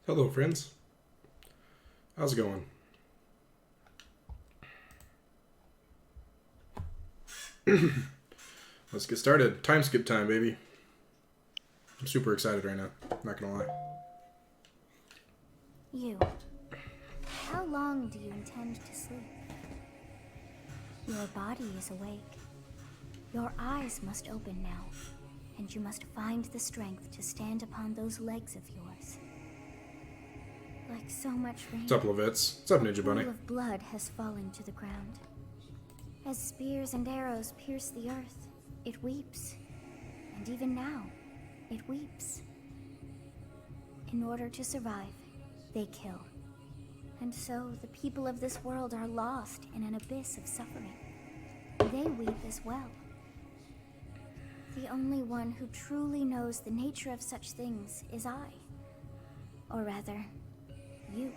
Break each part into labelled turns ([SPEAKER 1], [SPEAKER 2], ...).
[SPEAKER 1] Hello, friends. How's it going? Let's get started. Time skip time, baby. I'm super excited right now. Not gonna lie.
[SPEAKER 2] You. How long do you intend to sleep? Your body is awake. Your eyes must open now, and you must find the strength to stand upon those legs of yours. Like so much rain,
[SPEAKER 1] What's up, Levitz? What's up, Ninja
[SPEAKER 2] a
[SPEAKER 1] Bunny?
[SPEAKER 2] pool of blood has fallen to the ground. As spears and arrows pierce the earth, it weeps. And even now, it weeps. In order to survive, they kill. And so the people of this world are lost in an abyss of suffering. They weep as well. The only one who truly knows the nature of such things is I. Or rather, you.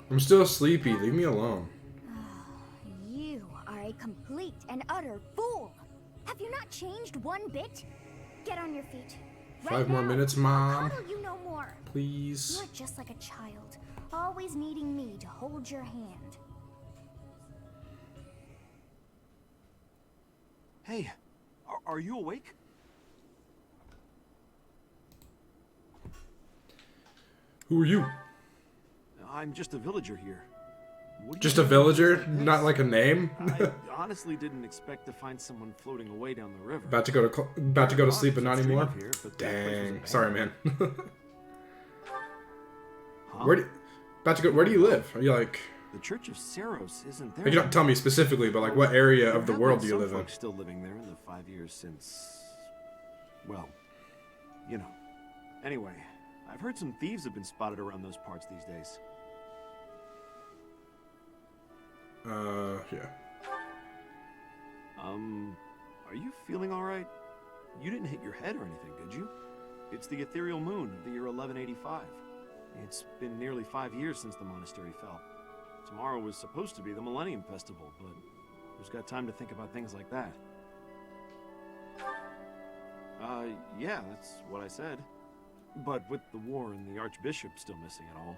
[SPEAKER 1] I'm still sleepy. Leave me alone.
[SPEAKER 2] You are a complete and utter fool! Have you not changed one bit? Get on your feet. Right
[SPEAKER 1] 5 more
[SPEAKER 2] now.
[SPEAKER 1] minutes,
[SPEAKER 2] I'll
[SPEAKER 1] Mom.
[SPEAKER 2] coddle you no more.
[SPEAKER 1] Please.
[SPEAKER 2] You're just like a child, always needing me to hold your hand.
[SPEAKER 3] Hey, are you awake?
[SPEAKER 1] Who are you?
[SPEAKER 3] I'm just a villager here. What do you
[SPEAKER 1] Just a
[SPEAKER 3] do
[SPEAKER 1] villager?
[SPEAKER 3] like this?
[SPEAKER 1] Not like a name?
[SPEAKER 3] I honestly didn't expect to find someone floating away down the river.
[SPEAKER 1] About to go to sleep, but not anymore.
[SPEAKER 3] Here, but that place was
[SPEAKER 1] Dang. Sorry, man.
[SPEAKER 3] Huh?
[SPEAKER 1] Where do you live? Are you like?
[SPEAKER 3] The Church of Saros isn't there.
[SPEAKER 1] You don't tell me specifically, but like, what area of the
[SPEAKER 3] There
[SPEAKER 1] world
[SPEAKER 3] have
[SPEAKER 1] do you
[SPEAKER 3] been
[SPEAKER 1] live
[SPEAKER 3] some
[SPEAKER 1] in?
[SPEAKER 3] folks still living there in the 5 years since. Well, you know. Anyway, I've heard some thieves have been spotted around those parts these days.
[SPEAKER 1] Yeah.
[SPEAKER 3] Are you feeling all right? You didn't hit your head or anything, did you? It's the ethereal moon of the year 1185. It's been nearly 5 years since the monastery fell. Tomorrow was supposed to be the Millennium Festival, but who's got time to think about things like that? Yeah, that's what I said. But with the war and the Archbishop still missing it all,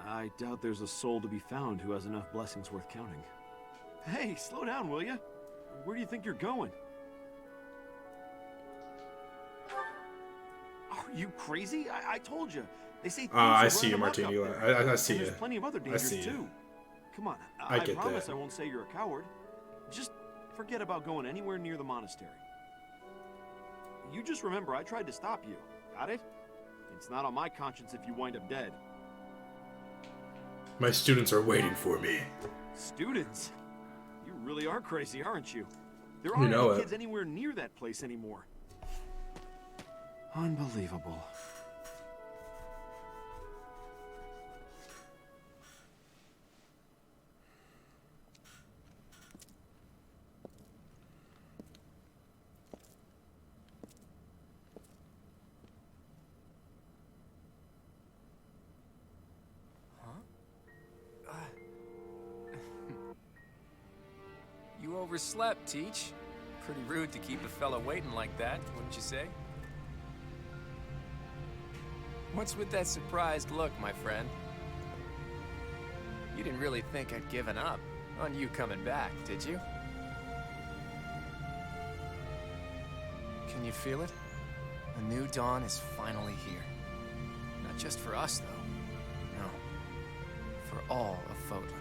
[SPEAKER 3] I doubt there's a soul to be found who has enough blessings worth counting. Hey, slow down, will ya? Where do you think you're going? Are you crazy? I told you. They say thieves
[SPEAKER 1] I
[SPEAKER 3] are
[SPEAKER 1] see you,
[SPEAKER 3] running amok
[SPEAKER 1] Martini.
[SPEAKER 3] up there.
[SPEAKER 1] I see
[SPEAKER 3] And
[SPEAKER 1] you.
[SPEAKER 3] there's plenty of other
[SPEAKER 1] I
[SPEAKER 3] dangers
[SPEAKER 1] see you.
[SPEAKER 3] too. Come on,
[SPEAKER 1] I get
[SPEAKER 3] promise
[SPEAKER 1] that.
[SPEAKER 3] I won't say you're a coward. Just forget about going anywhere near the monastery. You just remember I tried to stop you. Got it? It's not on my conscience if you wind up dead.
[SPEAKER 1] My students are waiting for me.
[SPEAKER 3] Students? You really are crazy, aren't you? There
[SPEAKER 1] You
[SPEAKER 3] aren't
[SPEAKER 1] know
[SPEAKER 3] any
[SPEAKER 1] it.
[SPEAKER 3] kids anywhere near that place anymore. Unbelievable.
[SPEAKER 4] You overslept, Teach. Pretty rude to keep a fella waiting like that, wouldn't you say? What's with that surprised look, my friend? You didn't really think I'd given up on you coming back, did you? Can you feel it? A new dawn is finally here. Not just for us, though. No. For all of Fodlan.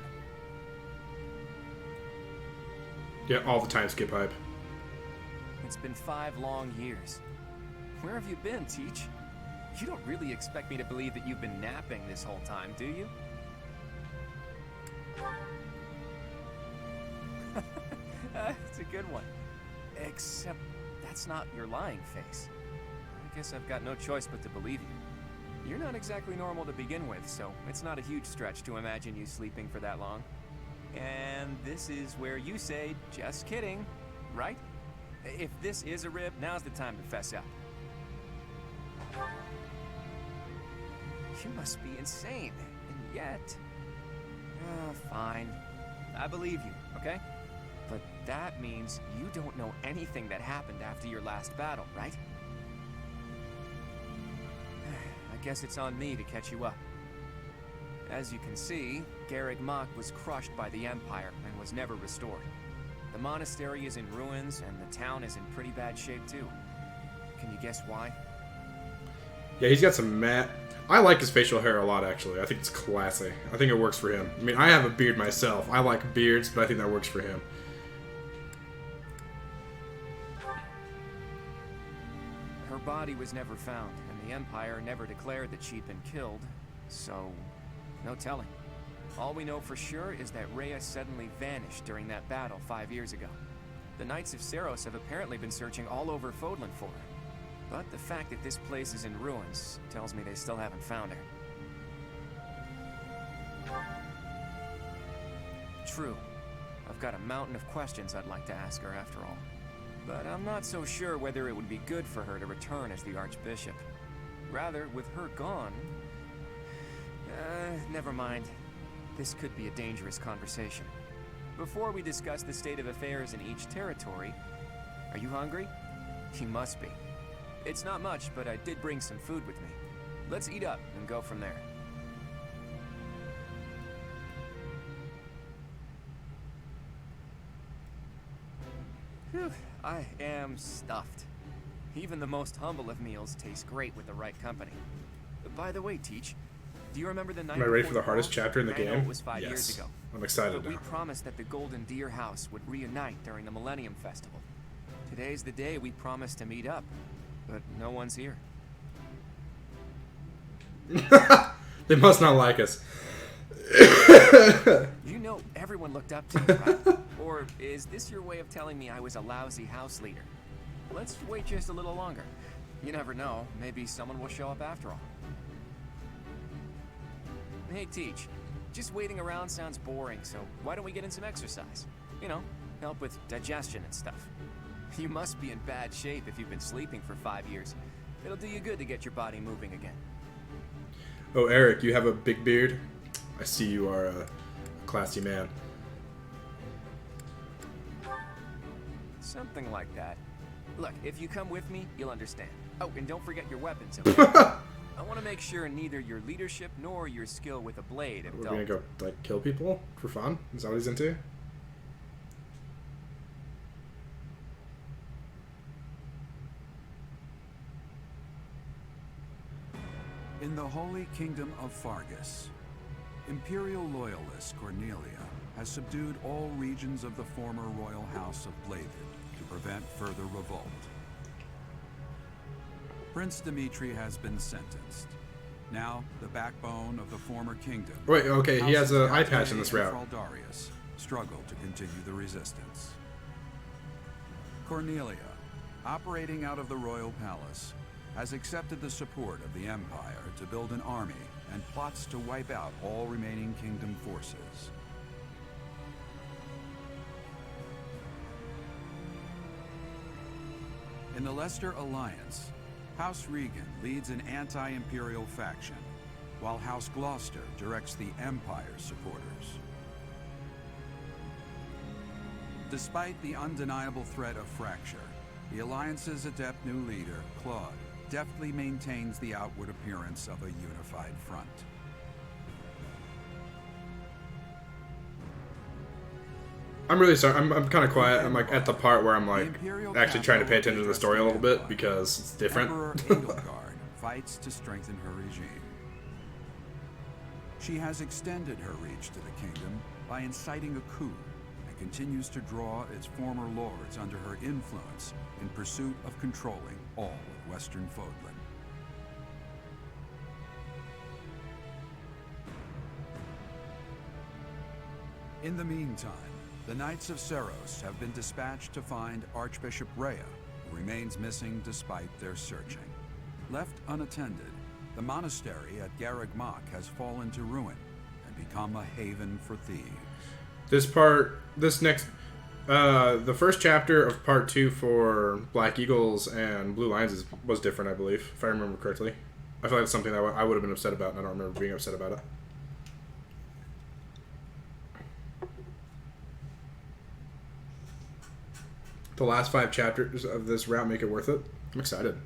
[SPEAKER 1] Yeah, all the time skip hype.
[SPEAKER 4] It's been 5 long years. Where have you been, Teach? You don't really expect me to believe that you've been napping this whole time, do you? It's a good one. Except that's not your lying face. I guess I've got no choice but to believe you. You're not exactly normal to begin with, so it's not a huge stretch to imagine you sleeping for that long. And this is where you say, just kidding, right? If this is a rib, now's the time to fess up. You must be insane, and yet... fine. I believe you, okay? But that means you don't know anything that happened after your last battle, right? guess it's on me to catch you up. As you can see, Garreg Mach was crushed by the Empire and was never restored. The monastery is in ruins, and the town is in pretty bad shape too. Can you guess why?
[SPEAKER 1] Yeah, he's got some matte. I like his facial hair a lot, actually. I think it's classy. I think it works for him. I mean, I have a beard myself. I like beards, but I think that works for him.
[SPEAKER 4] Her body was never found, and the Empire never declared that she'd been killed, so no telling. All we know for sure is that Rhea suddenly vanished during that battle 5 years ago. The Knights of Seiros have apparently been searching all over Fodlan for her. But the fact that this place is in ruins tells me they still haven't found her. True. I've got a mountain of questions I'd like to ask her after all. But I'm not so sure whether it would be good for her to return as the Archbishop. Rather, with her gone... never mind. This could be a dangerous conversation. Before we discuss the state of affairs in each territory, are you hungry? You must be. It's not much, but I did bring some food with me. Let's eat up and go from there. Whew, I am stuffed. Even the most humble of meals taste great with the right company. By the way, Teach, do you remember the night?
[SPEAKER 1] Am I ready for the hardest chapter in the
[SPEAKER 4] I know
[SPEAKER 1] game?
[SPEAKER 4] it was 5 years ago.
[SPEAKER 1] I'm excited
[SPEAKER 4] But we
[SPEAKER 1] now.
[SPEAKER 4] promised that the Golden Deer House would reunite during the Millennium Festival. Today's the day we promised to meet up, but no one's here.
[SPEAKER 1] They must not like us.
[SPEAKER 4] You know everyone looked up to you, right? Or is this your way of telling me I was a lousy house leader? Let's wait just a little longer. You never know, maybe someone will show up after all. Hey, Teach, just waiting around sounds boring, so why don't we get in some exercise? You know, help with digestion and stuff. You must be in bad shape if you've been sleeping for 5 years. It'll do you good to get your body moving again.
[SPEAKER 1] Oh, Eric, you have a big beard? I see you are a classy man.
[SPEAKER 4] Something like that. Look, if you come with me, you'll understand. Oh, and don't forget your weapons. Okay? I want to make sure neither your leadership nor your skill with a blade have
[SPEAKER 1] We're gonna
[SPEAKER 4] dulled.
[SPEAKER 1] go, like, kill people for fun? Is that what he's into?
[SPEAKER 5] In the Holy Kingdom of Fargus, Imperial loyalist Cornelia has subdued all regions of the former royal house of Bladed to prevent further revolt. Prince Dimitri has been sentenced. Now, the backbone of the former kingdom.
[SPEAKER 1] Wait, okay, he has an eye
[SPEAKER 5] Houses
[SPEAKER 1] patch in this
[SPEAKER 5] Gautier
[SPEAKER 1] route.
[SPEAKER 5] and Fraldarius struggle to continue the resistance. Cornelia, operating out of the royal palace, has accepted the support of the Empire to build an army and plots to wipe out all remaining kingdom forces. In the Leicester Alliance, House Regan leads an anti-imperial faction, while House Gloucester directs the Empire's supporters. Despite the undeniable threat of fracture, the Alliance's adept new leader, Claude, deftly maintains the outward appearance of a unified front.
[SPEAKER 1] I'm really sorry. I'm kind of quiet. I'm like at the part where I'm like actually trying to pay attention to the story a little bit because it's different.
[SPEAKER 5] Emperor Edelgard fights to strengthen her regime. She has extended her reach to the kingdom by inciting a coup and continues to draw its former lords under her influence in pursuit of controlling all of Western Fodlan. In the meantime, the Knights of Seiros have been dispatched to find Archbishop Rhea, who remains missing despite their searching. Left unattended, the monastery at Garreg Mach has fallen to ruin and become a haven for thieves.
[SPEAKER 1] The first chapter of part 2 for Black Eagles and Blue Lions was different, I believe, if I remember correctly. I feel like it's something that I would have been upset about, and I don't remember being upset about it. The last 5 chapters of this route make it worth it. I'm excited.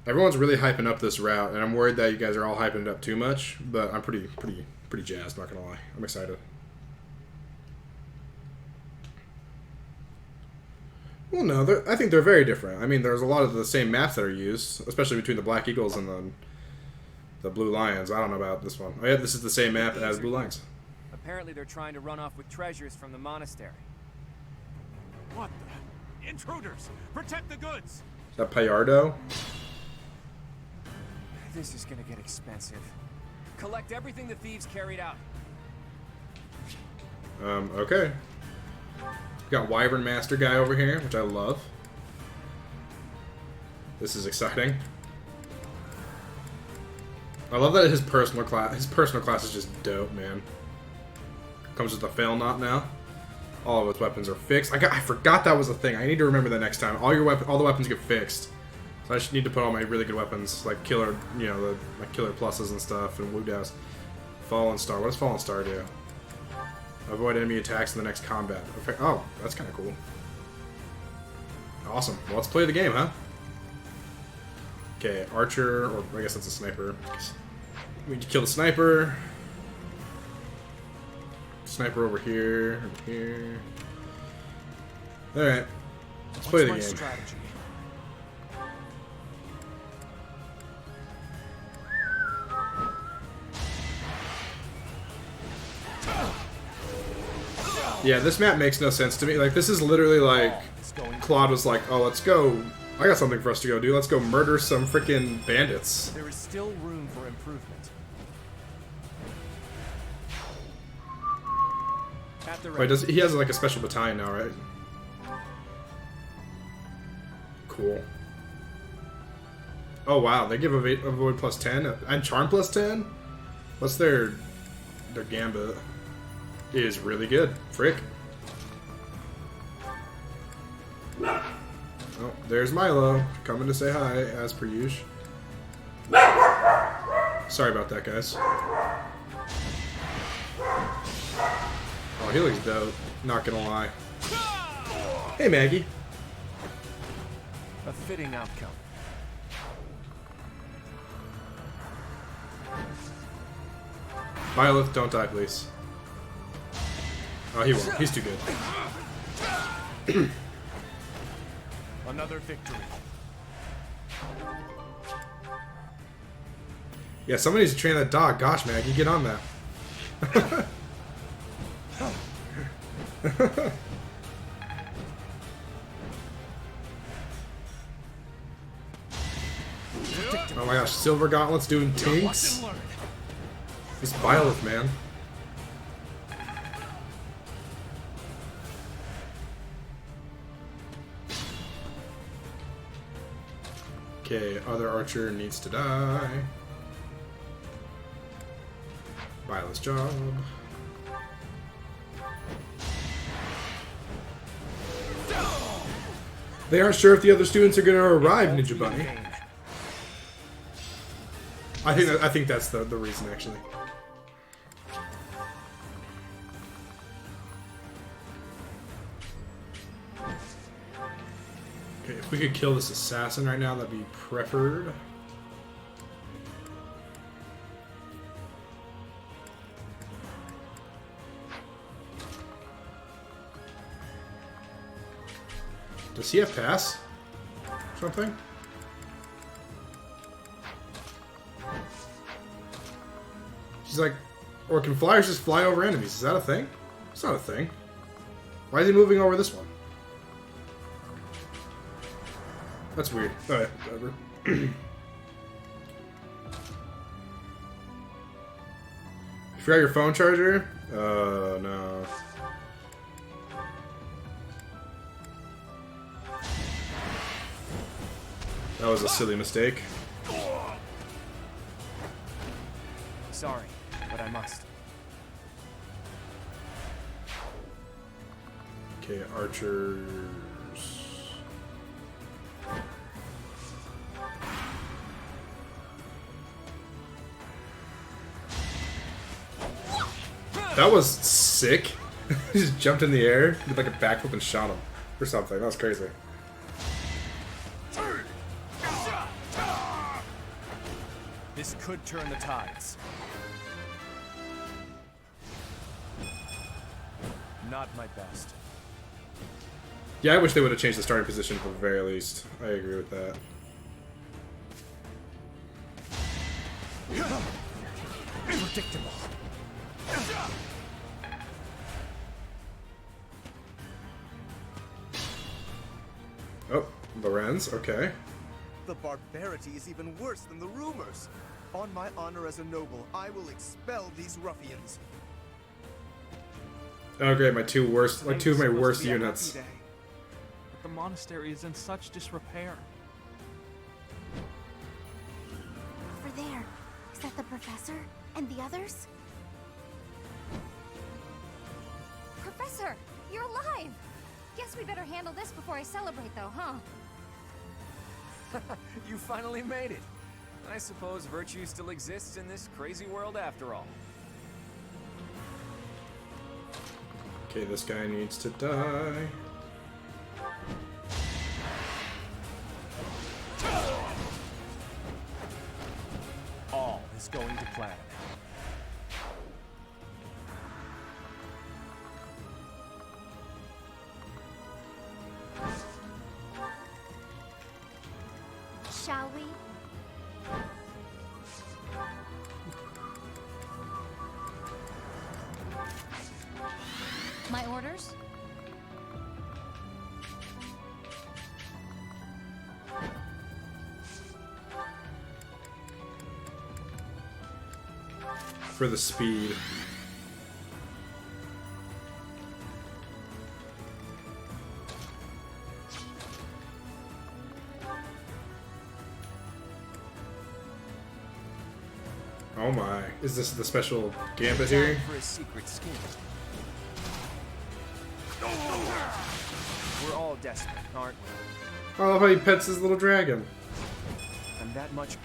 [SPEAKER 1] Everyone's really hyping up this route, and I'm worried that you guys are all hyping it up too much. But I'm pretty jazzed. Not gonna lie, I'm excited. Well, no, I think they're very different. I mean, there's a lot of the same maps that are used, especially between the Black Eagles and the Blue Lions. I don't know about this one. Oh yeah, this is the same map as Blue Lions.
[SPEAKER 4] Apparently they're trying to run off with treasures from the monastery.
[SPEAKER 3] What the? Intruders! Protect the goods!
[SPEAKER 1] Is that Payardo?
[SPEAKER 4] This is gonna get expensive. Collect everything the thieves carried out.
[SPEAKER 1] Okay. We got Wyvern Master guy over here, which I love. This is exciting. I love that his personal class is just dope, man. Comes with a fail knot now. All of its weapons are fixed. I forgot that was a thing. I need to remember that next time. All the weapons get fixed. So I just need to put all my really good weapons, like killer, my killer pluses and stuff, and Wu Dao's Fallen Star. What does Fallen Star do? Avoid enemy attacks in the next combat. Okay. Oh, that's kind of cool. Awesome. Well, let's play the game, huh? Okay, Archer, or I guess that's a sniper. We need to kill the sniper. Sniper over here, Alright. Let's play the game.
[SPEAKER 3] Strategy?
[SPEAKER 1] Yeah, this map makes no sense to me. Like, this is literally like Claude was like, oh, let's go. I got something for us to go do. Let's go murder some freaking bandits.
[SPEAKER 4] There is still room for improvement.
[SPEAKER 1] Wait, he has like a special battalion now, right? Cool. Oh wow, they give avoid plus 10 and charm plus 10. What's their gambit? It is really good. Frick. Oh, there's Milo coming to say hi as per usual. Sorry about that, guys. Oh, he looks dope. Not gonna lie. Hey, Maggie.
[SPEAKER 4] A fitting outcome.
[SPEAKER 1] Violet, don't die, please. Oh, he won't. He's too good.
[SPEAKER 4] Another victory.
[SPEAKER 1] Yeah, somebody needs to train that dog. Gosh, Maggie, get on that. Oh my gosh, Silver Gauntlets doing tinks. This Byleth, man. Okay, other archer needs to die. Byleth's job. They aren't sure if the other students are going to arrive, Ninja Bunny. I think that's the reason, actually. Okay, if we could kill this assassin right now, that'd be preferred. Does he have pass? Something? She's like, or can flyers just fly over enemies? Is that a thing? It's not a thing. Why is he moving over this one? That's weird. Alright, whatever. You forgot your phone charger? No. That was a silly mistake.
[SPEAKER 4] Sorry, but I must.
[SPEAKER 1] Okay, archers. That was sick. He just jumped in the air, did like a backflip and shot him. Or something. That was crazy.
[SPEAKER 4] This could turn the tides. Not my best.
[SPEAKER 1] Yeah, I wish they would have changed the starting position at the very least. I agree with that.
[SPEAKER 4] Predictable.
[SPEAKER 1] Oh, Lorenz, okay.
[SPEAKER 6] The barbarity is even worse than the rumors. On my honor as a noble, I will expel these ruffians.
[SPEAKER 1] Oh great, my two of my
[SPEAKER 7] Today's supposed
[SPEAKER 1] worst
[SPEAKER 7] to be a happy
[SPEAKER 1] units.
[SPEAKER 7] day, but the monastery is in such disrepair.
[SPEAKER 2] Over there. Is that the professor? And the others? Professor! You're alive! Guess we better handle this before I celebrate, though, huh?
[SPEAKER 4] You finally made it. I suppose virtue still exists in this crazy world after all.
[SPEAKER 1] Okay, this guy needs to die.
[SPEAKER 4] All is going to plan.
[SPEAKER 2] Shall we? My orders?
[SPEAKER 1] For the speed. Oh my. Is this the special gambit here?
[SPEAKER 4] Time for a secret scheme. We're all desperate, aren't we?
[SPEAKER 1] I love how he pets his little dragon.
[SPEAKER 4] And that much.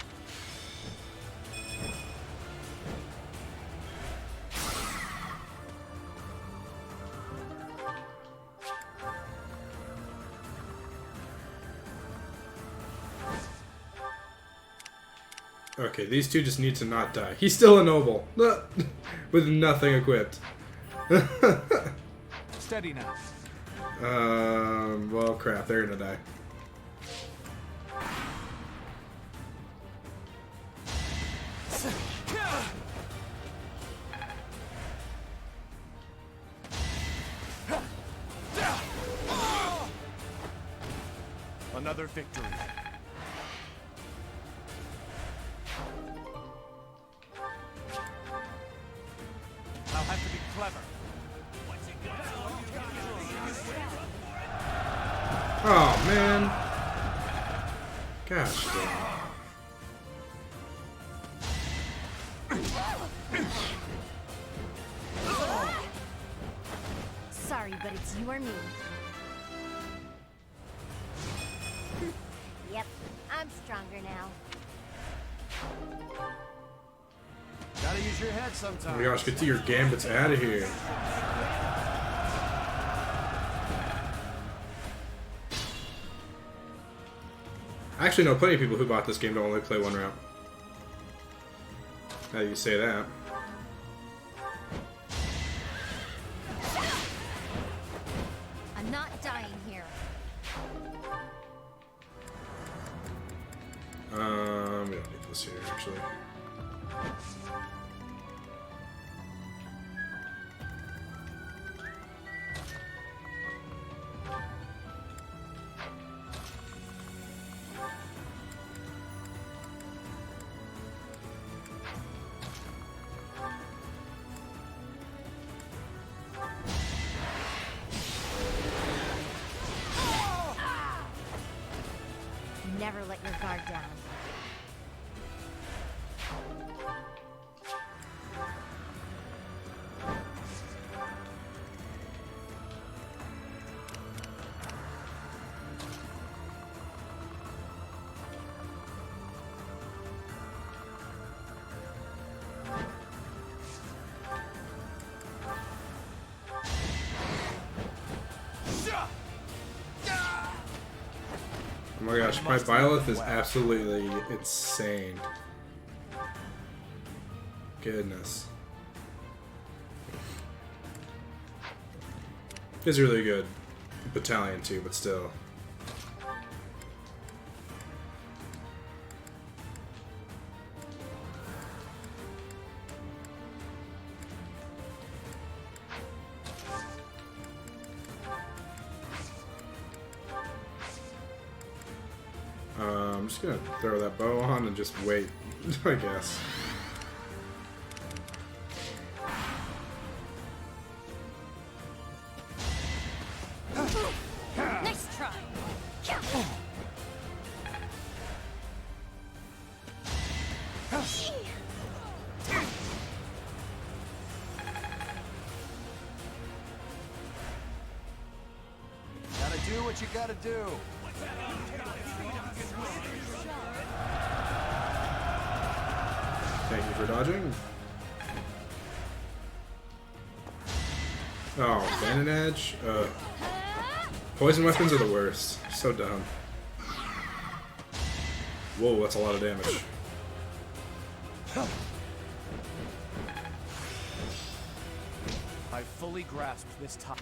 [SPEAKER 1] Okay, these two just need to not die. He's still a noble. With nothing equipped.
[SPEAKER 7] Steady now.
[SPEAKER 1] Well, crap, they're gonna die.
[SPEAKER 4] Another victory.
[SPEAKER 7] I'll have to be clever.
[SPEAKER 1] Oh, man. Gosh damn.
[SPEAKER 2] Sorry, but it's you or me. Yep, I'm stronger now.
[SPEAKER 3] Gotta use your head
[SPEAKER 1] Oh
[SPEAKER 3] sometimes.
[SPEAKER 1] my gosh, get to your gambits out of here. I actually know plenty of people who bought this game to only play one route. Now you say that.
[SPEAKER 2] I'm not dying here.
[SPEAKER 1] We don't need this here, actually.
[SPEAKER 2] Never let your guard down.
[SPEAKER 1] Oh my gosh, my Byleth is absolutely insane. goodness. It's really good battalion too, but still. I'm just gonna throw that bow on and just wait, I guess.
[SPEAKER 2] Nice try.
[SPEAKER 6] Gotta do what you gotta do.
[SPEAKER 1] Thank you for dodging. Oh, Bandit Edge? Poison weapons are the worst. So dumb. Whoa, that's a lot of damage.
[SPEAKER 4] I fully grasped this top.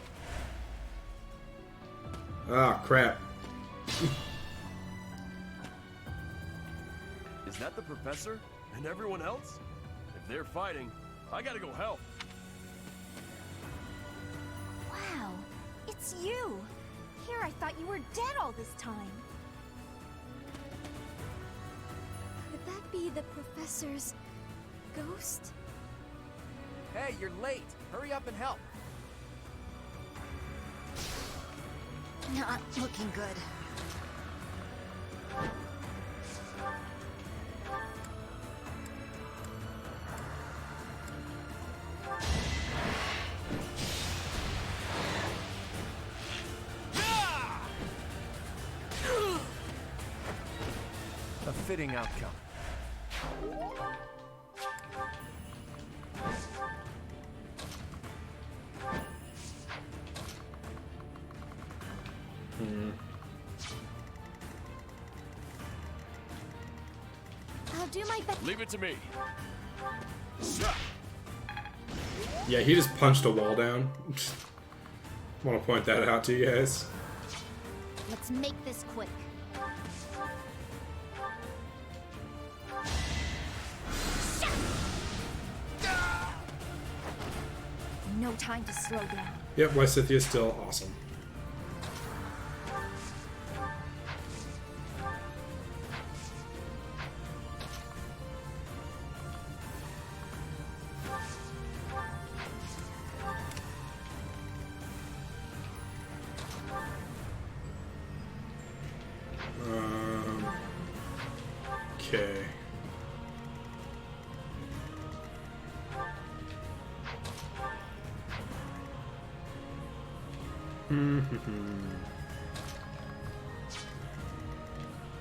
[SPEAKER 1] Ah, crap.
[SPEAKER 8] Is that the professor? And everyone else? If they're fighting, I gotta go help.
[SPEAKER 2] Wow, it's you. Here, I thought you were dead all this time. Could that be the professor's ghost?
[SPEAKER 4] Hey, you're late. Hurry up and help.
[SPEAKER 2] Not looking good.
[SPEAKER 4] A fitting outcome.
[SPEAKER 2] I'll do my best.
[SPEAKER 8] Leave it to me.
[SPEAKER 1] Yeah, he just punched a wall down. Want to point that out to you guys.
[SPEAKER 2] Let's make this quick. No time to slow down.
[SPEAKER 1] Yep, Lysithia's still awesome. Okay.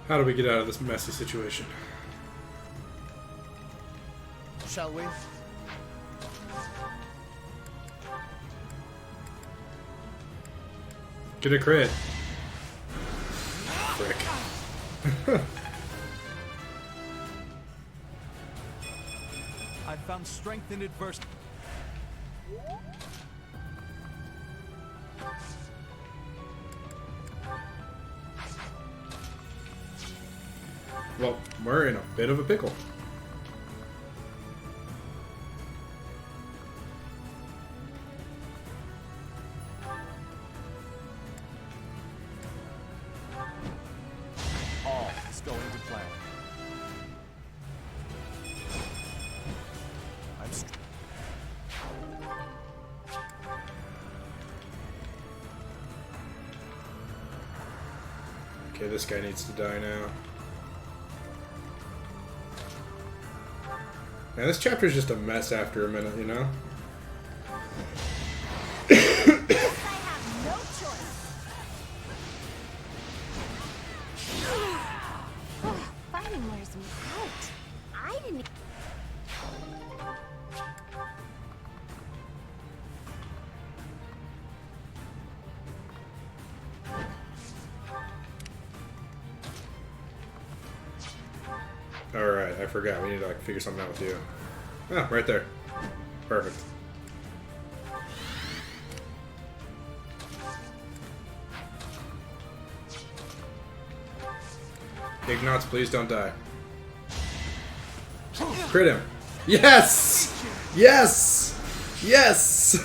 [SPEAKER 1] How do we get out of this messy situation?
[SPEAKER 6] Shall we?
[SPEAKER 1] Get a crit. Frick.
[SPEAKER 7] I found strength in adversity.
[SPEAKER 1] Well, we're in a bit of a pickle.
[SPEAKER 4] All is going to plan.
[SPEAKER 1] Okay, this guy needs to die now. Man, this chapter is just a mess after a minute, you know?
[SPEAKER 2] I have no choice. Fighting wears me out. I didn't.
[SPEAKER 1] Alright, I forgot. We need to like figure something out with you. Ah, right there. Perfect. Ignots, please don't die. Crit him. Yes! Yes! Yes!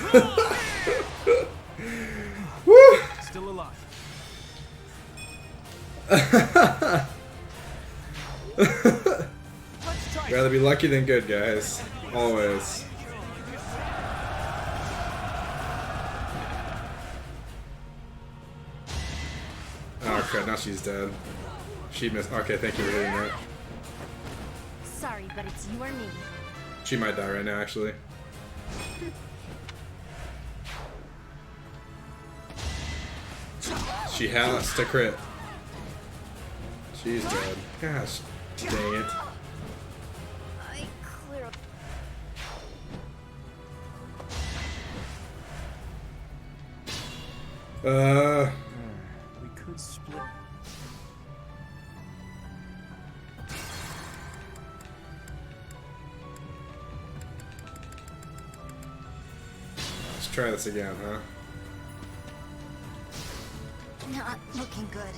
[SPEAKER 1] Woo!
[SPEAKER 7] Still alive.
[SPEAKER 1] Rather be lucky than good, guys. Always. Oh crap, now she's dead. She missed. Okay, thank you for hitting that.
[SPEAKER 2] Sorry, but it's you or me.
[SPEAKER 1] She might die right now, actually. She has to crit. She's dead. Gosh, dang it.
[SPEAKER 2] I clearly.
[SPEAKER 4] We could split.
[SPEAKER 1] Let's try this again, huh?
[SPEAKER 2] Not looking good.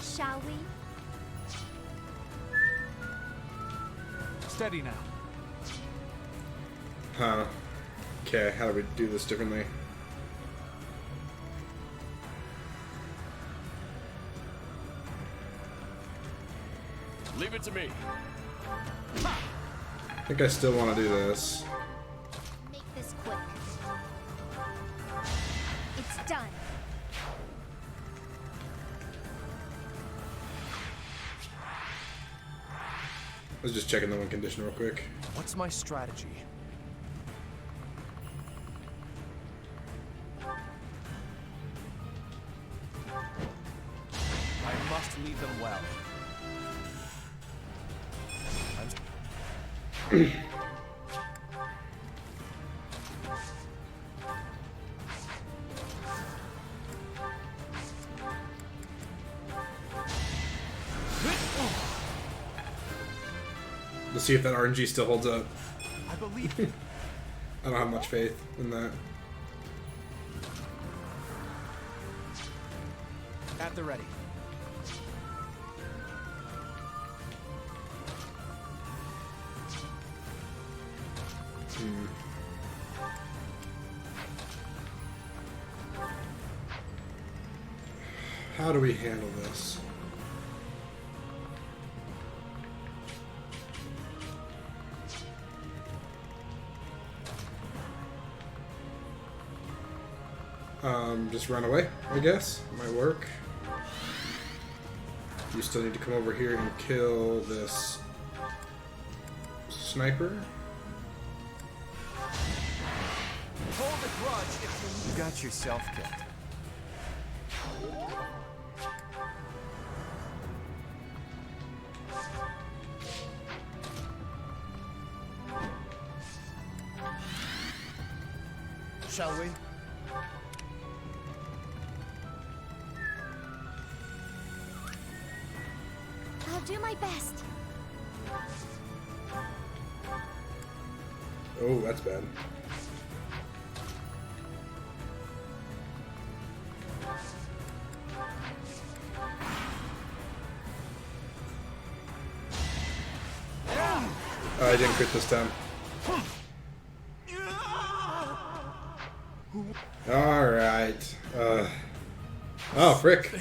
[SPEAKER 2] Shall we?
[SPEAKER 7] Steady now.
[SPEAKER 1] Huh. Okay, how do we do this differently?
[SPEAKER 8] Leave it to me.
[SPEAKER 1] I think I still want to do this.
[SPEAKER 2] Make this quick. It's done.
[SPEAKER 1] I was just checking the one condition real quick.
[SPEAKER 4] What's my strategy? I must lead them well.
[SPEAKER 1] Let's see if that RNG still holds up.
[SPEAKER 7] I believe you.
[SPEAKER 1] I don't have much faith in that.
[SPEAKER 4] At the ready.
[SPEAKER 1] How do we handle this? Just run away, I guess. Might work. You still need to come over here and kill this sniper.
[SPEAKER 4] Hold a grudge if you got yourself killed.
[SPEAKER 6] Shall we?
[SPEAKER 2] I'll do my best.
[SPEAKER 1] Oh, that's bad. I didn't crit this time. Alright. Oh, frick.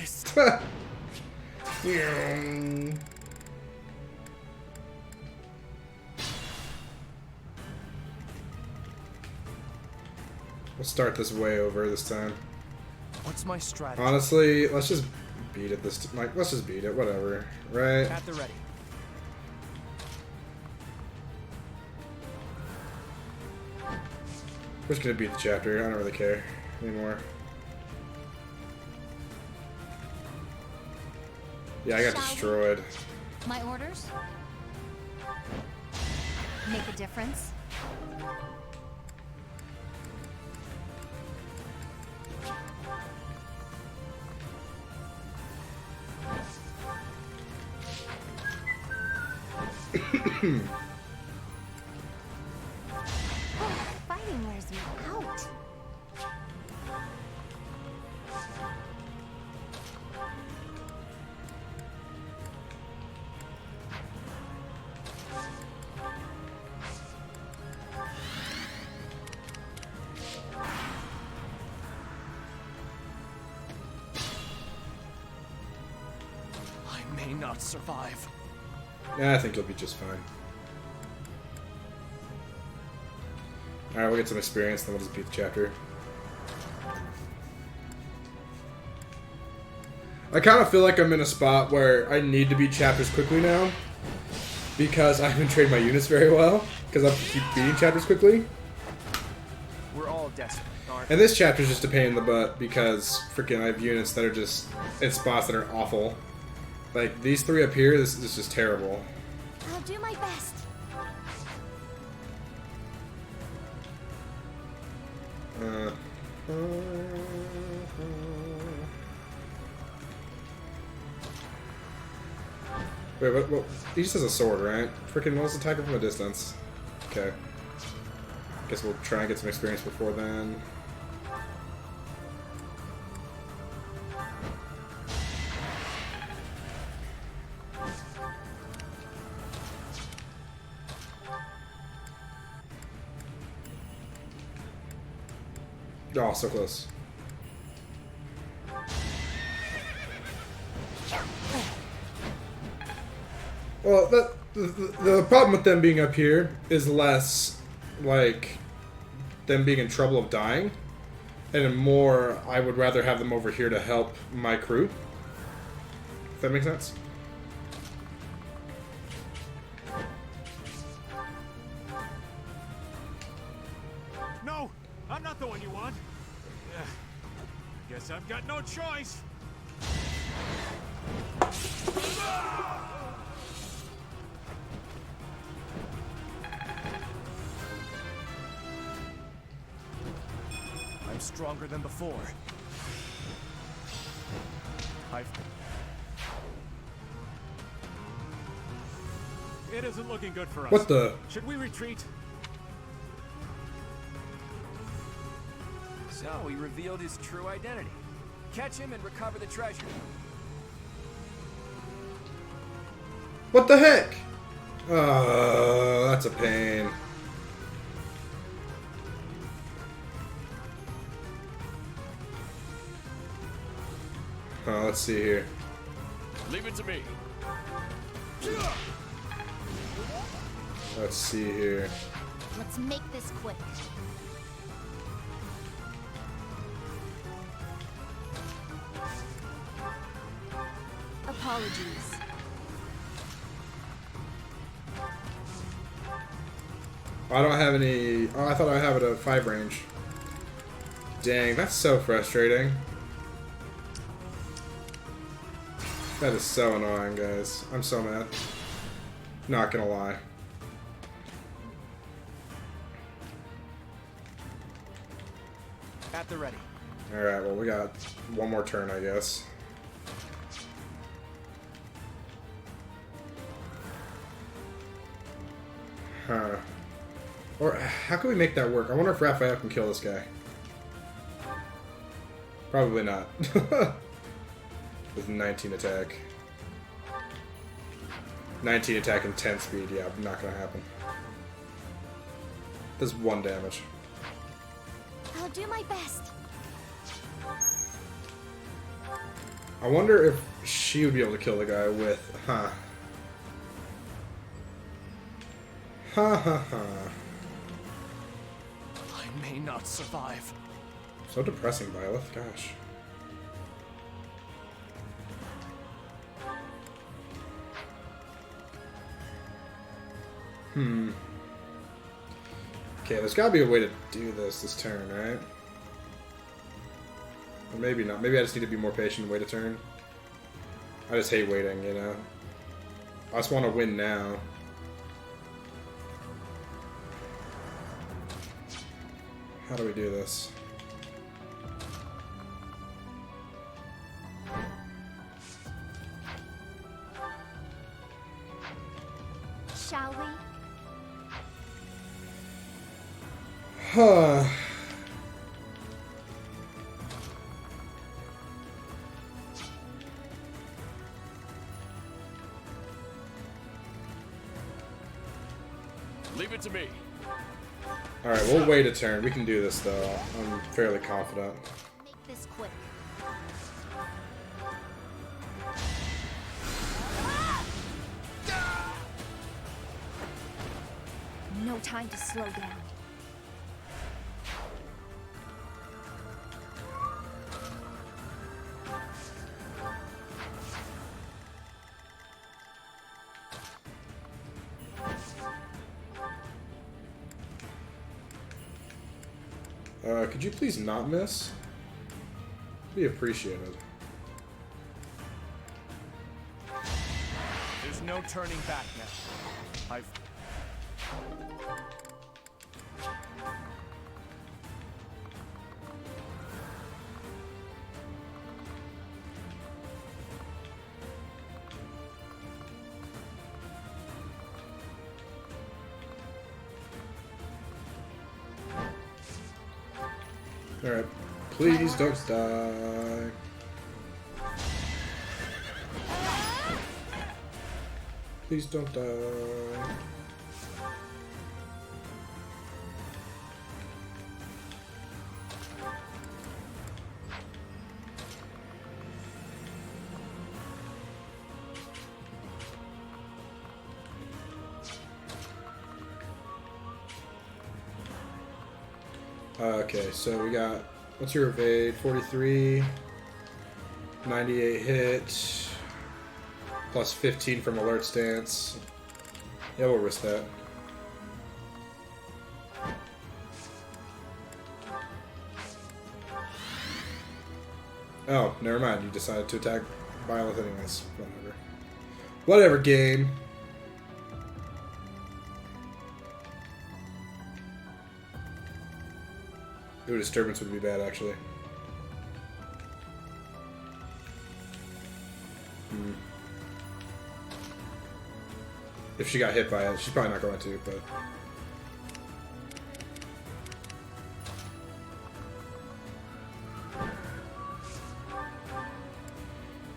[SPEAKER 1] We'll start this way over this time.
[SPEAKER 4] What's my strategy?
[SPEAKER 1] Honestly, let's just beat it this like let's just beat it, whatever. Right?
[SPEAKER 4] At the ready.
[SPEAKER 1] We're just gonna beat the chapter. I don't really care anymore. Yeah, I got
[SPEAKER 2] Shall we?
[SPEAKER 1] destroyed.
[SPEAKER 2] My orders? Make a difference? Fighting wears me out.
[SPEAKER 6] I may not survive.
[SPEAKER 1] Yeah, I think you'll be just fine. Alright, we'll get some experience, then we'll just beat the chapter. I kind of feel like I'm in a spot where I need to beat chapters quickly now, because I haven't trained my units very well, because I have to keep beating chapters quickly.
[SPEAKER 4] We're all desperate, aren't
[SPEAKER 1] And this chapter's just a pain in the butt, because freaking I have units that are just in spots that are awful. Like, these three up here, this is just terrible.
[SPEAKER 2] I'll do my best.
[SPEAKER 1] Wait, what? He just has a sword, right? Freaking, let's attack him from a distance. Okay. Guess we'll try and get some experience before then. Oh, so close. Well, the problem with them being up here is less like them being in trouble of dying, and more I would rather have them over here to help my crew. If that makes sense.
[SPEAKER 3] No, I'm not the one you want. Guess I've got no choice. I'm stronger than before. It isn't looking good for us.
[SPEAKER 1] What the?
[SPEAKER 3] Should we retreat?
[SPEAKER 4] So he revealed his true identity. Catch him and recover the treasure.
[SPEAKER 1] What the heck? Oh, that's a pain. Oh, let's see here.
[SPEAKER 8] Leave it to me.
[SPEAKER 1] Let's see here.
[SPEAKER 2] Let's make this quick. Apologies.
[SPEAKER 1] I don't have any... Oh, I thought I have it at 5 range. Dang, that's so frustrating. That is so annoying, guys. I'm so mad. Not gonna lie.
[SPEAKER 6] At the ready.
[SPEAKER 1] Alright, well, we got one more turn, I guess. Huh. Or, how can we make that work? I wonder if Raphael can kill this guy. Probably not. With 19 attack. 19 attack and 10 speed, yeah, not gonna happen. Does 1 damage.
[SPEAKER 2] I'll do my best.
[SPEAKER 1] I wonder if she would be able to kill the guy with... Huh. Ha ha ha.
[SPEAKER 6] I may not survive.
[SPEAKER 1] So depressing, Byleth. Gosh. Okay, there's gotta be a way to do this turn, right? Or maybe not. Maybe I just need to be more patient and wait a turn. I just hate waiting, you know? I just want to win now. How do we do this?
[SPEAKER 2] Shall we?
[SPEAKER 1] Huh.
[SPEAKER 8] Leave it to me.
[SPEAKER 1] Alright, we'll wait a turn. We can do this, though. I'm fairly confident.
[SPEAKER 2] Make this quick. No time to slow down.
[SPEAKER 1] Could you please not miss? Be appreciated.
[SPEAKER 7] There's no turning back now. I've...
[SPEAKER 1] Alright. Please don't die. Please don't die. Okay, so we got, what's your evade? 43, 98 hit, plus 15 from alert stance. Yeah, we'll risk that. Oh, never mind. You decided to attack violent anyways. Whatever. Whatever, game. Ooh, disturbance would be bad, actually. If she got hit by it, she's probably not going to, but...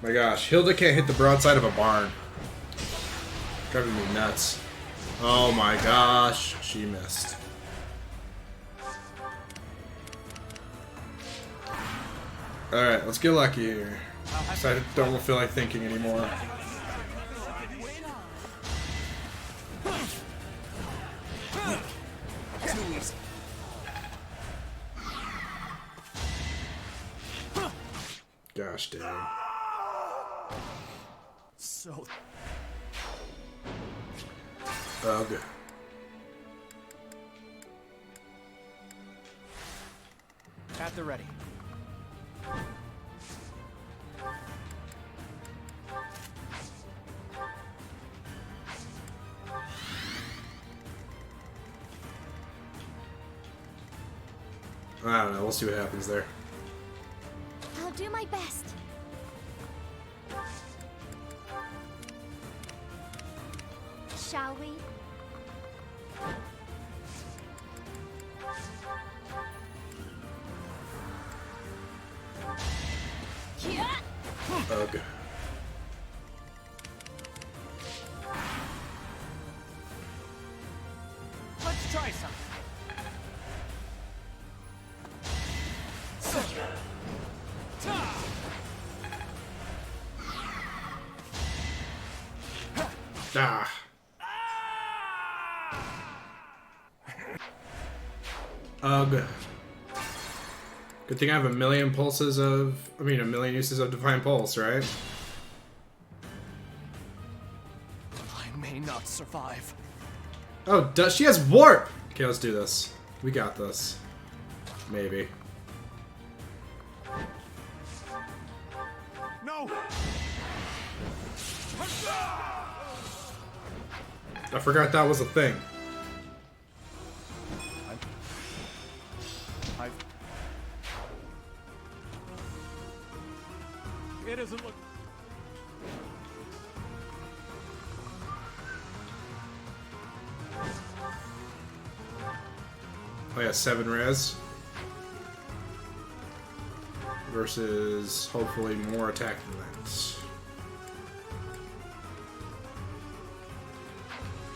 [SPEAKER 1] My gosh, Hilda can't hit the broadside of a barn. Driving me nuts. Oh my gosh, she missed. Alright, let's get lucky here. I don't feel like thinking anymore. Gosh dang.
[SPEAKER 6] So...
[SPEAKER 1] Oh, good.
[SPEAKER 7] At the ready.
[SPEAKER 1] I don't know, we'll see what happens there.
[SPEAKER 2] I'll do my best. Shall we?
[SPEAKER 1] Ugh.
[SPEAKER 7] Let's try something.
[SPEAKER 1] Ah. Ugh. Good thing I have a million uses of Divine Pulse, right?
[SPEAKER 7] I may not survive.
[SPEAKER 1] Oh, she has Warp! Okay, let's do this. We got this. Maybe.
[SPEAKER 3] No!
[SPEAKER 1] I forgot that was a thing.
[SPEAKER 7] It doesn't look...
[SPEAKER 1] Oh yeah, 7 res. Versus, hopefully, more attack than that.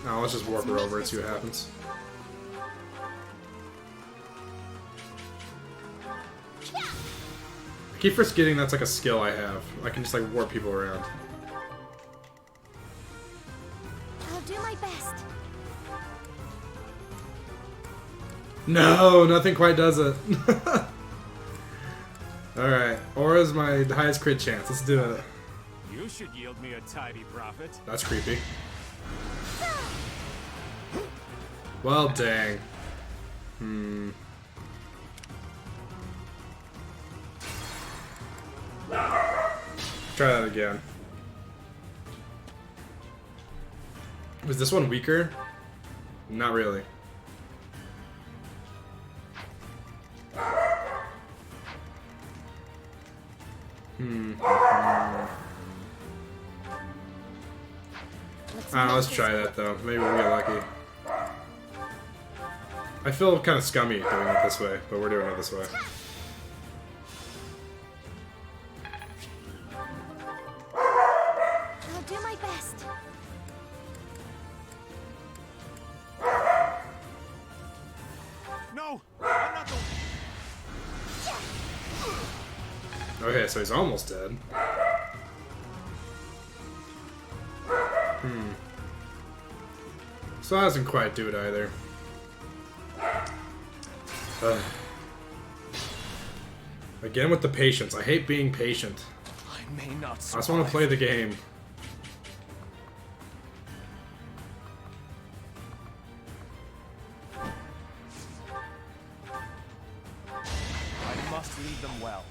[SPEAKER 1] Now let's just warp her over and see what happens. I keep forgetting that's like a skill I have. I can just like warp people around.
[SPEAKER 2] I'll do my best.
[SPEAKER 1] No, nothing quite does it. Alright, Aura's my highest crit chance. Let's do it.
[SPEAKER 9] You should yield me a tidy profit.
[SPEAKER 1] That's creepy. Well, dang. Try that again. Was this one weaker? Not really. Let's try that though. Maybe we'll get lucky. I feel kind of scummy doing it this way, but we're doing it this way.
[SPEAKER 2] I'll do my best.
[SPEAKER 3] No! I'm not the...
[SPEAKER 1] Okay, so he's almost dead. So that doesn't quite do it either. Again with the patience. I hate being patient.
[SPEAKER 4] I may not survive.
[SPEAKER 1] I just want to play the game.
[SPEAKER 4] I must lead them well.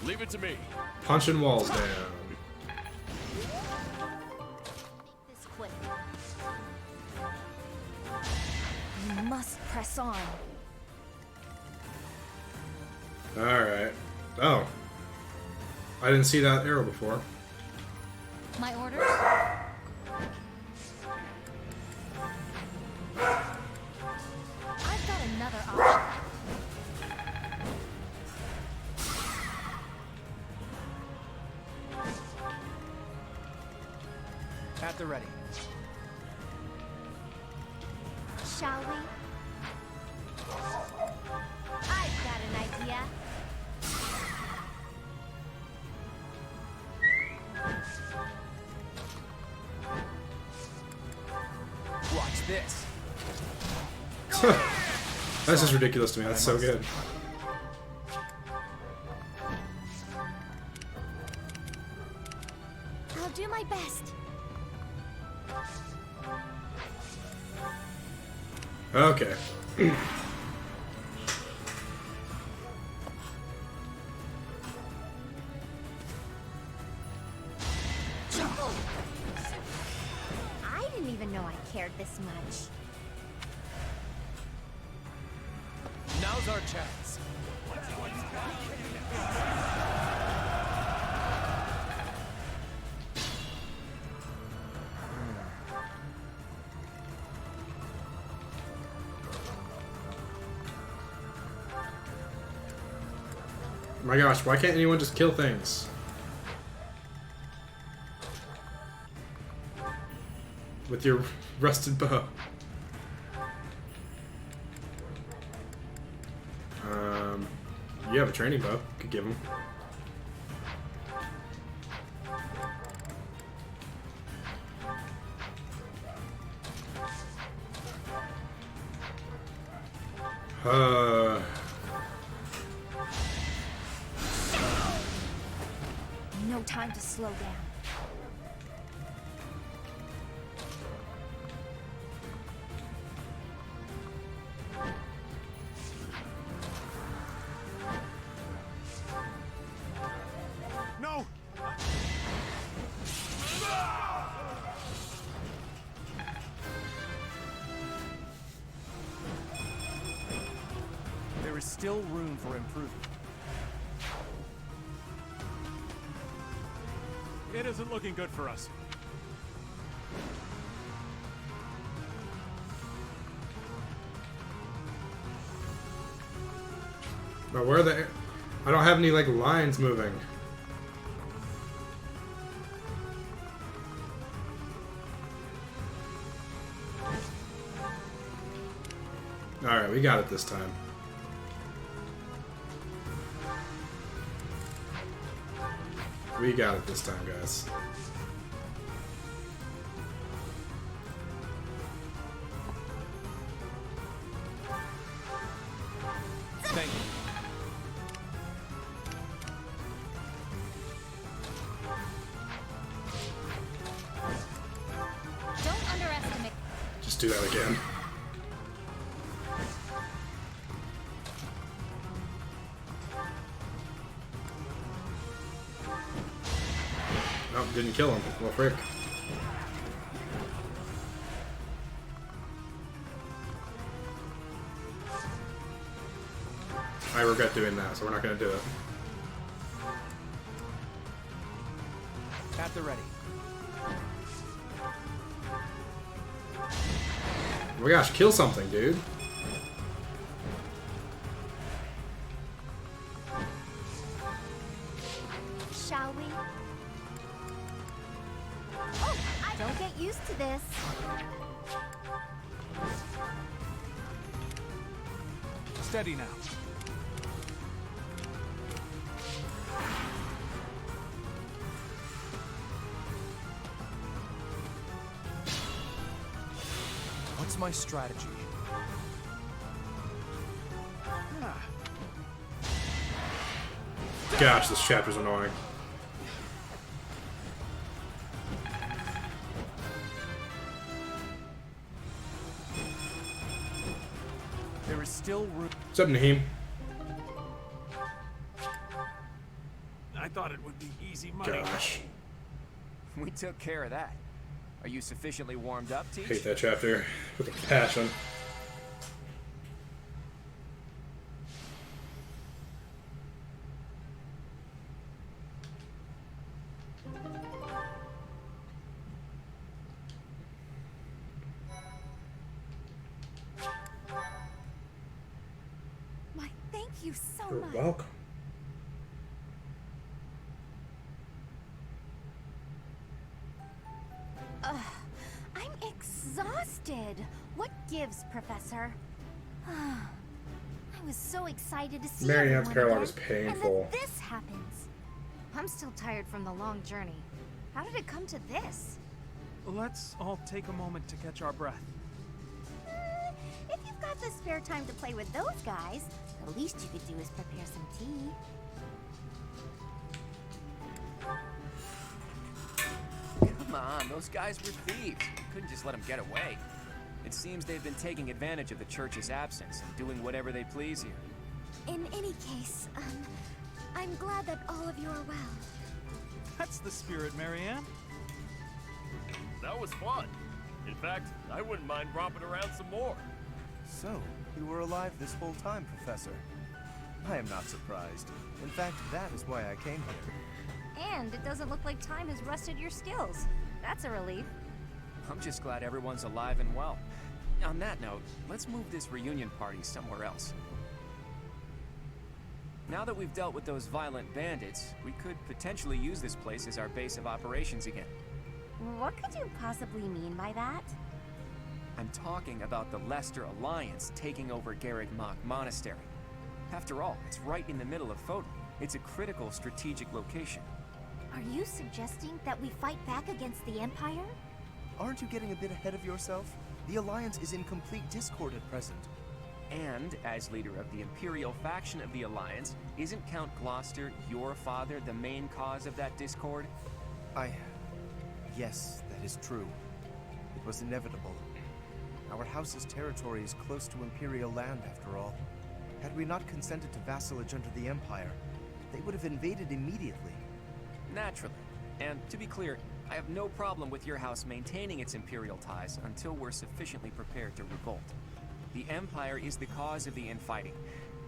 [SPEAKER 8] Leave it to me.
[SPEAKER 1] Punching walls down.
[SPEAKER 2] This quick. You must press on.
[SPEAKER 1] Alright. Oh. I didn't see that arrow before.
[SPEAKER 2] My orders? I've got another option.
[SPEAKER 4] At the ready.
[SPEAKER 2] Shall we? I've got an idea.
[SPEAKER 4] Watch this.
[SPEAKER 1] That's just ridiculous to me. That's so good.
[SPEAKER 2] I'll do my best.
[SPEAKER 1] Okay.
[SPEAKER 2] I didn't even know I cared this much.
[SPEAKER 4] Now's our chance.
[SPEAKER 1] My gosh, why can't anyone just kill things? With your rusted bow. You have a training bow. Could give him.
[SPEAKER 2] No time to slow down.
[SPEAKER 3] No!
[SPEAKER 4] There is still room for improvement.
[SPEAKER 9] It isn't looking good for us.
[SPEAKER 1] But where are the... I don't have any, like, lines moving. Alright, we got it this time. We got it this time, guys.
[SPEAKER 4] Thank you.
[SPEAKER 2] Don't underestimate.
[SPEAKER 1] Just do that again. Nope, didn't kill him. Well, frick. I regret doing that, so we're not going to do it.
[SPEAKER 4] At the ready.
[SPEAKER 1] Oh my gosh, kill something, dude.
[SPEAKER 2] Shall we? Oh, I don't get used to this.
[SPEAKER 7] Steady now.
[SPEAKER 6] What's my strategy?
[SPEAKER 1] Gosh, this chapter's annoying.
[SPEAKER 4] There is still room.
[SPEAKER 1] What's up, Naheem?
[SPEAKER 9] I thought it would be easy money.
[SPEAKER 1] Gosh.
[SPEAKER 4] We took care of that. Are you sufficiently warmed up, Teach?
[SPEAKER 1] Hate that chapter with a passion.
[SPEAKER 2] Why, thank you so
[SPEAKER 1] You're
[SPEAKER 2] much.
[SPEAKER 1] welcome.
[SPEAKER 2] I'm exhausted. What gives, Professor? I was so excited to see
[SPEAKER 1] Marianne's
[SPEAKER 2] everyone
[SPEAKER 1] paralog is
[SPEAKER 2] again,
[SPEAKER 1] painful.
[SPEAKER 2] and then this happens. I'm still tired from the long journey. How did it come to this?
[SPEAKER 7] Let's all take a moment to catch our breath.
[SPEAKER 2] If you've got the spare time to play with those guys, the least you could do is prepare some tea.
[SPEAKER 4] Come on, those guys were thieves. Couldn't just let them get away. It seems they've been taking advantage of the church's absence and doing whatever they please here.
[SPEAKER 2] In any case, I'm glad that all of you are well.
[SPEAKER 7] That's the spirit, Marianne.
[SPEAKER 8] That was fun. In fact, I wouldn't mind romping around some more.
[SPEAKER 6] So, you were alive this whole time, Professor. I am not surprised. In fact, that is why I came here.
[SPEAKER 2] And it doesn't look like time has rusted your skills. That's a relief.
[SPEAKER 4] I'm just glad everyone's alive and well. On that note, let's move this reunion party somewhere else. Now that we've dealt with those violent bandits, we could potentially use this place as our base of operations again.
[SPEAKER 2] What could you possibly mean by that?
[SPEAKER 4] I'm talking about the Leicester Alliance taking over Garreg Mach Monastery. After all, it's right in the middle of Fodor. It's a critical strategic location.
[SPEAKER 2] Are you suggesting that we fight back against the Empire?
[SPEAKER 6] Aren't you getting a bit ahead of yourself? The Alliance is in complete discord at present.
[SPEAKER 4] And, as leader of the Imperial faction of the Alliance, isn't Count Gloucester, your father, the main cause of that discord?
[SPEAKER 6] Yes, that is true. It was inevitable. Our house's territory is close to Imperial land, after all. Had we not consented to vassalage under the Empire, they would have invaded immediately.
[SPEAKER 4] Naturally. And to be clear, I have no problem with your house maintaining its Imperial ties until we're sufficiently prepared to revolt. The Empire is the cause of the infighting.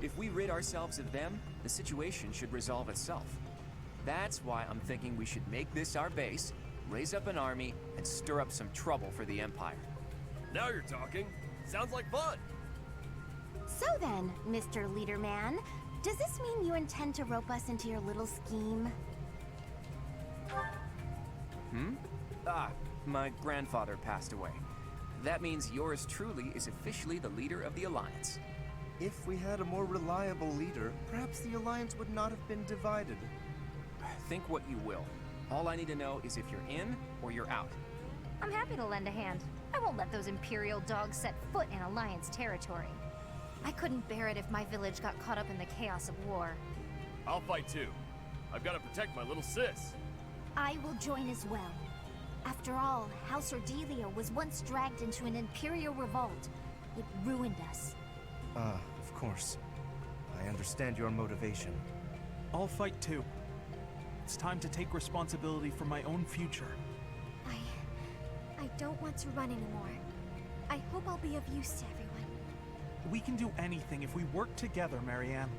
[SPEAKER 4] If we rid ourselves of them, the situation should resolve itself. That's why I'm thinking we should make this our base, raise up an army, and stir up some trouble for the Empire.
[SPEAKER 8] Now you're talking. Sounds like fun.
[SPEAKER 2] So then, Mr. Leader Man, does this mean you intend to rope us into your little scheme?
[SPEAKER 4] My grandfather passed away. That means yours truly is officially the leader of the Alliance.
[SPEAKER 6] If we had a more reliable leader, perhaps the Alliance would not have been divided.
[SPEAKER 4] Think what you will. All I need to know is if you're in or you're out.
[SPEAKER 2] I'm happy to lend a hand. I won't let those Imperial dogs set foot in Alliance territory. I couldn't bear it if my village got caught up in the chaos of war.
[SPEAKER 8] I'll fight too. I've got to protect my little sis.
[SPEAKER 2] I will join as well. After all, House Ordelia was once dragged into an Imperial revolt. It ruined us.
[SPEAKER 6] Of course. I understand your motivation.
[SPEAKER 7] I'll fight too. It's time to take responsibility for my own future.
[SPEAKER 2] I don't want to run anymore. I hope I'll be of use to everyone.
[SPEAKER 7] We can do anything if we work together, Marianne.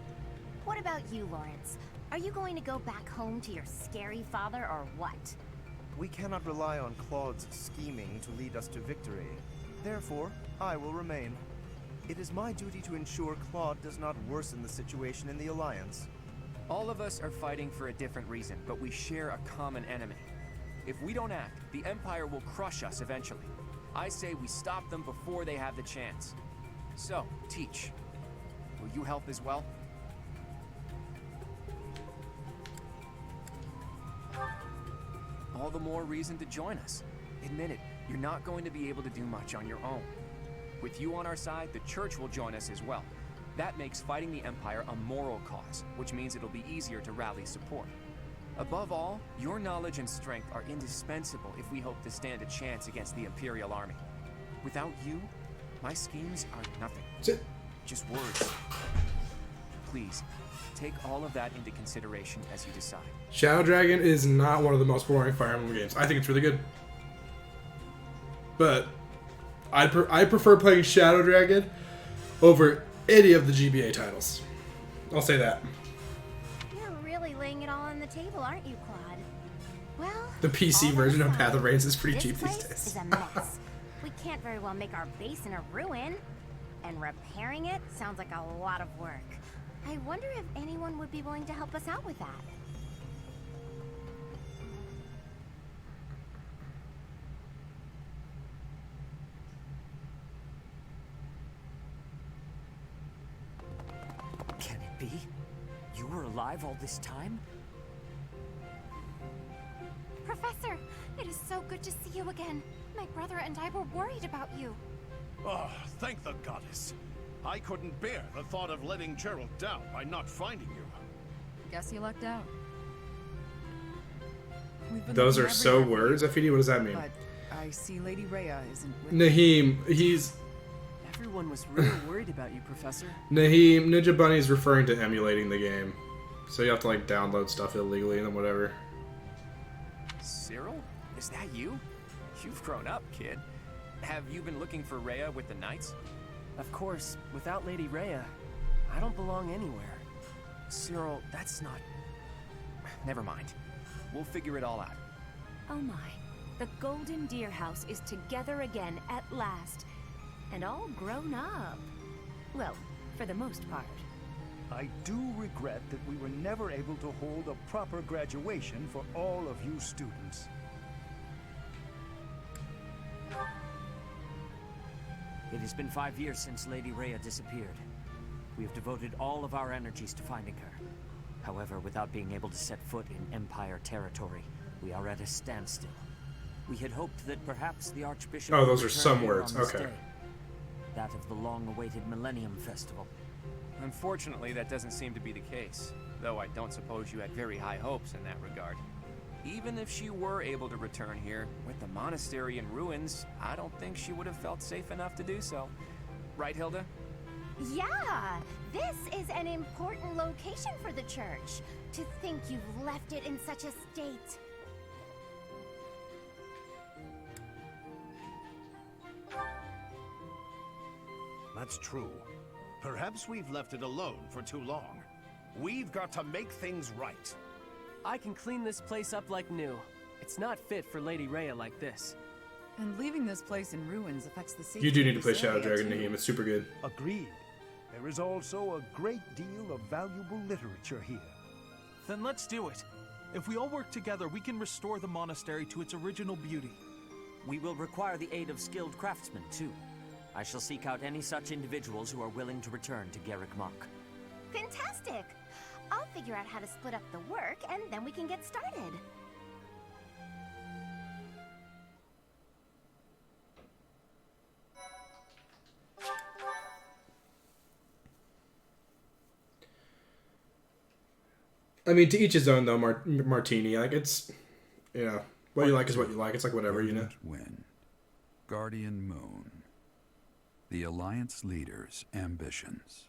[SPEAKER 2] What about you, Lawrence? Are you going to go back home to your scary father or what?
[SPEAKER 6] We cannot rely on Claude's scheming to lead us to victory. Therefore, I will remain. It is my duty to ensure Claude does not worsen the situation in the Alliance.
[SPEAKER 4] All of us are fighting for a different reason, but we share a common enemy. If we don't act, the Empire will crush us eventually. I say we stop them before they have the chance. So, Teach, will you help as well? All the more reason to join us. Admit it, you're not going to be able to do much on your own. With you on our side, the Church will join us as well. That makes fighting the Empire a moral cause, which means it'll be easier to rally support. Above all, your knowledge and strength are indispensable if we hope to stand a chance against the Imperial Army. Without you, my schemes are nothing. Just words. Please, take all of that into consideration as you decide.
[SPEAKER 1] Shadow Dragon is not one of the most boring Fire Emblem games. I think it's really good. But I prefer playing Shadow Dragon over any of the GBA titles. I'll say that.
[SPEAKER 2] You're really laying it all on the table, aren't you, Claude? Well,
[SPEAKER 1] The PC
[SPEAKER 2] all
[SPEAKER 1] version of
[SPEAKER 2] aside,
[SPEAKER 1] Path of Rains is pretty
[SPEAKER 2] this
[SPEAKER 1] cheap these
[SPEAKER 2] place
[SPEAKER 1] days.
[SPEAKER 2] is a mess. We can't very well make our base in a ruin. And repairing it sounds like a lot of work. I wonder if anyone would be willing to help us out with that.
[SPEAKER 10] Can it be? You were alive all this time?
[SPEAKER 2] Professor, it is so good to see you again. My brother and I were worried about you.
[SPEAKER 9] Oh, thank the goddess. I couldn't bear the thought of letting Gerald down by not finding you.
[SPEAKER 11] Guess you lucked out.
[SPEAKER 1] Those are so words, FED? What does that mean?
[SPEAKER 11] But I see Lady Rhea isn't with
[SPEAKER 1] Naheem, he's...
[SPEAKER 11] Everyone was really worried about you, Professor.
[SPEAKER 1] Naheem, Ninja Bunny's referring to emulating the game. So you have to, like, download stuff illegally and then whatever.
[SPEAKER 4] Cyril? Is that you? You've grown up, kid. Have you been looking for Rhea with the Knights?
[SPEAKER 10] Of course, without Lady Rhea, I don't belong anywhere.
[SPEAKER 4] Cyril, that's not... Never mind. We'll figure it all out.
[SPEAKER 12] Oh my. The Golden Deer House is together again at last. And all grown up. Well, for the most part.
[SPEAKER 13] I do regret that we were never able to hold a proper graduation for all of you students.
[SPEAKER 10] It has been 5 years since Lady Rhea disappeared. We have devoted all of our energies to finding her. However, without being able to set foot in Empire territory, we are at a standstill. We had hoped that perhaps the Archbishop...
[SPEAKER 1] Oh, those
[SPEAKER 10] would
[SPEAKER 1] are
[SPEAKER 10] return
[SPEAKER 1] some
[SPEAKER 10] here
[SPEAKER 1] words.
[SPEAKER 10] on this
[SPEAKER 1] Okay.
[SPEAKER 10] day. That of the long-awaited Millennium Festival.
[SPEAKER 4] Unfortunately, that doesn't seem to be the case, though I don't suppose you had very high hopes in that regard. Even if she were able to return here, with the monastery in ruins, I don't think she would have felt safe enough to do so. Right, Hilda?
[SPEAKER 2] Yeah, this is an important location for the church. To think you've left it in such a state.
[SPEAKER 9] That's true. Perhaps we've left it alone for too long. We've got to make things right.
[SPEAKER 14] I can clean this place up like new. It's not fit for Lady Rhea like this.
[SPEAKER 11] And leaving this place in ruins affects the safety.
[SPEAKER 1] You do need to
[SPEAKER 11] of
[SPEAKER 1] play
[SPEAKER 11] this
[SPEAKER 1] Shadow
[SPEAKER 11] area,
[SPEAKER 1] Dragon,
[SPEAKER 11] too.
[SPEAKER 1] Naheem. It's super good.
[SPEAKER 13] Agreed. There is also a great deal of valuable literature here.
[SPEAKER 7] Then let's do it. If we all work together, we can restore the monastery to its original beauty.
[SPEAKER 10] We will require the aid of skilled craftsmen, too. I shall seek out any such individuals who are willing to return to Garrick Mach.
[SPEAKER 2] Fantastic! I'll figure out how to split up the work, and then we can get started.
[SPEAKER 1] I mean, to each his own, though, Martini. Like, it's, you know, what you like is what you like. It's like whatever, you know?
[SPEAKER 5] Wind. Guardian Moon. The Alliance leader's ambitions.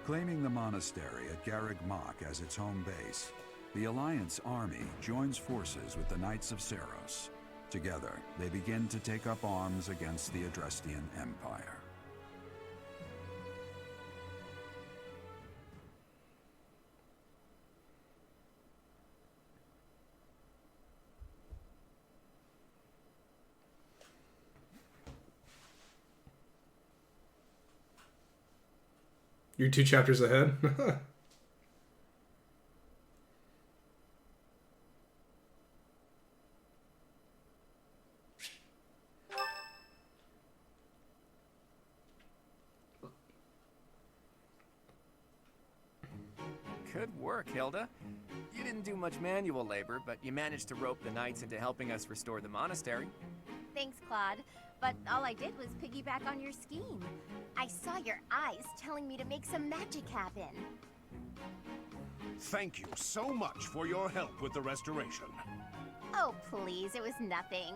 [SPEAKER 5] Claiming the monastery at Garrick Mach as its home base, the Alliance army joins forces with the Knights of Seros. Together, they begin to take up arms against the Adrestian Empire.
[SPEAKER 1] You're 2 chapters ahead.
[SPEAKER 4] Good work, Hilda. You didn't do much manual labor, but you managed to rope the knights into helping us restore the monastery.
[SPEAKER 2] Thanks, Claude. But all I did was piggyback on your scheme. I saw your eyes telling me to make some magic happen.
[SPEAKER 9] Thank you so much for your help with the restoration.
[SPEAKER 2] Oh, please, it was nothing.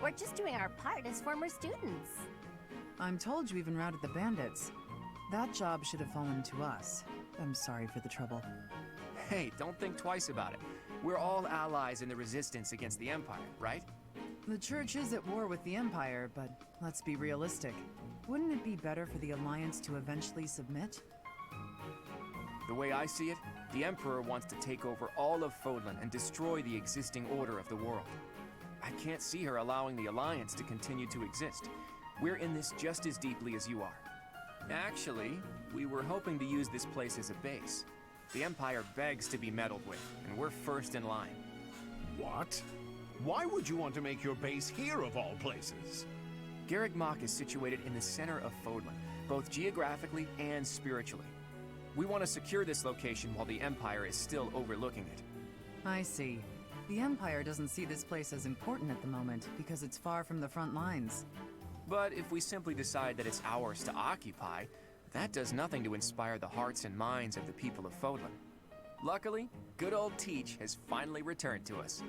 [SPEAKER 2] We're just doing our part as former students.
[SPEAKER 11] I'm told you even routed the bandits. That job should have fallen to us. I'm sorry for the trouble.
[SPEAKER 4] Hey, don't think twice about it. We're all allies in the resistance against the Empire, right?
[SPEAKER 11] The Church is at war with the Empire, but let's be realistic. Wouldn't it be better for the Alliance to eventually submit?
[SPEAKER 4] The way I see it, the Emperor wants to take over all of Fodlan and destroy the existing order of the world. I can't see her allowing the Alliance to continue to exist. We're in this just as deeply as you are. Actually, we were hoping to use this place as a base. The Empire begs to be meddled with, and we're first in line.
[SPEAKER 9] What? Why would you want to make your base here of all places?
[SPEAKER 4] Garrick Mach is situated in the center of Fodlan, both geographically and spiritually. We want to secure this location while the Empire is still overlooking it.
[SPEAKER 11] I see. The Empire doesn't see this place as important at the moment because it's far from the front lines.
[SPEAKER 4] But if we simply decide that it's ours to occupy, that does nothing to inspire the hearts and minds of the people of Fodlan. Luckily, good old Teach has finally returned to us.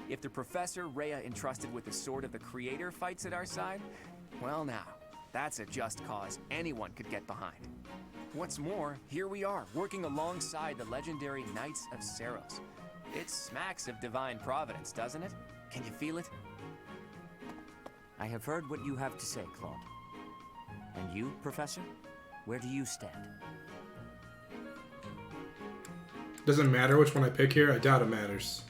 [SPEAKER 4] If the Professor Rhea entrusted with the Sword of the Creator fights at our side, well now, that's a just cause anyone could get behind. What's more, here we are, working alongside the legendary Knights of Seros. It smacks of divine providence, doesn't it? Can you feel it?
[SPEAKER 10] I have heard what you have to say, Claude. And you, Professor? Where do you stand?
[SPEAKER 1] Doesn't matter which one I pick here. I doubt it matters.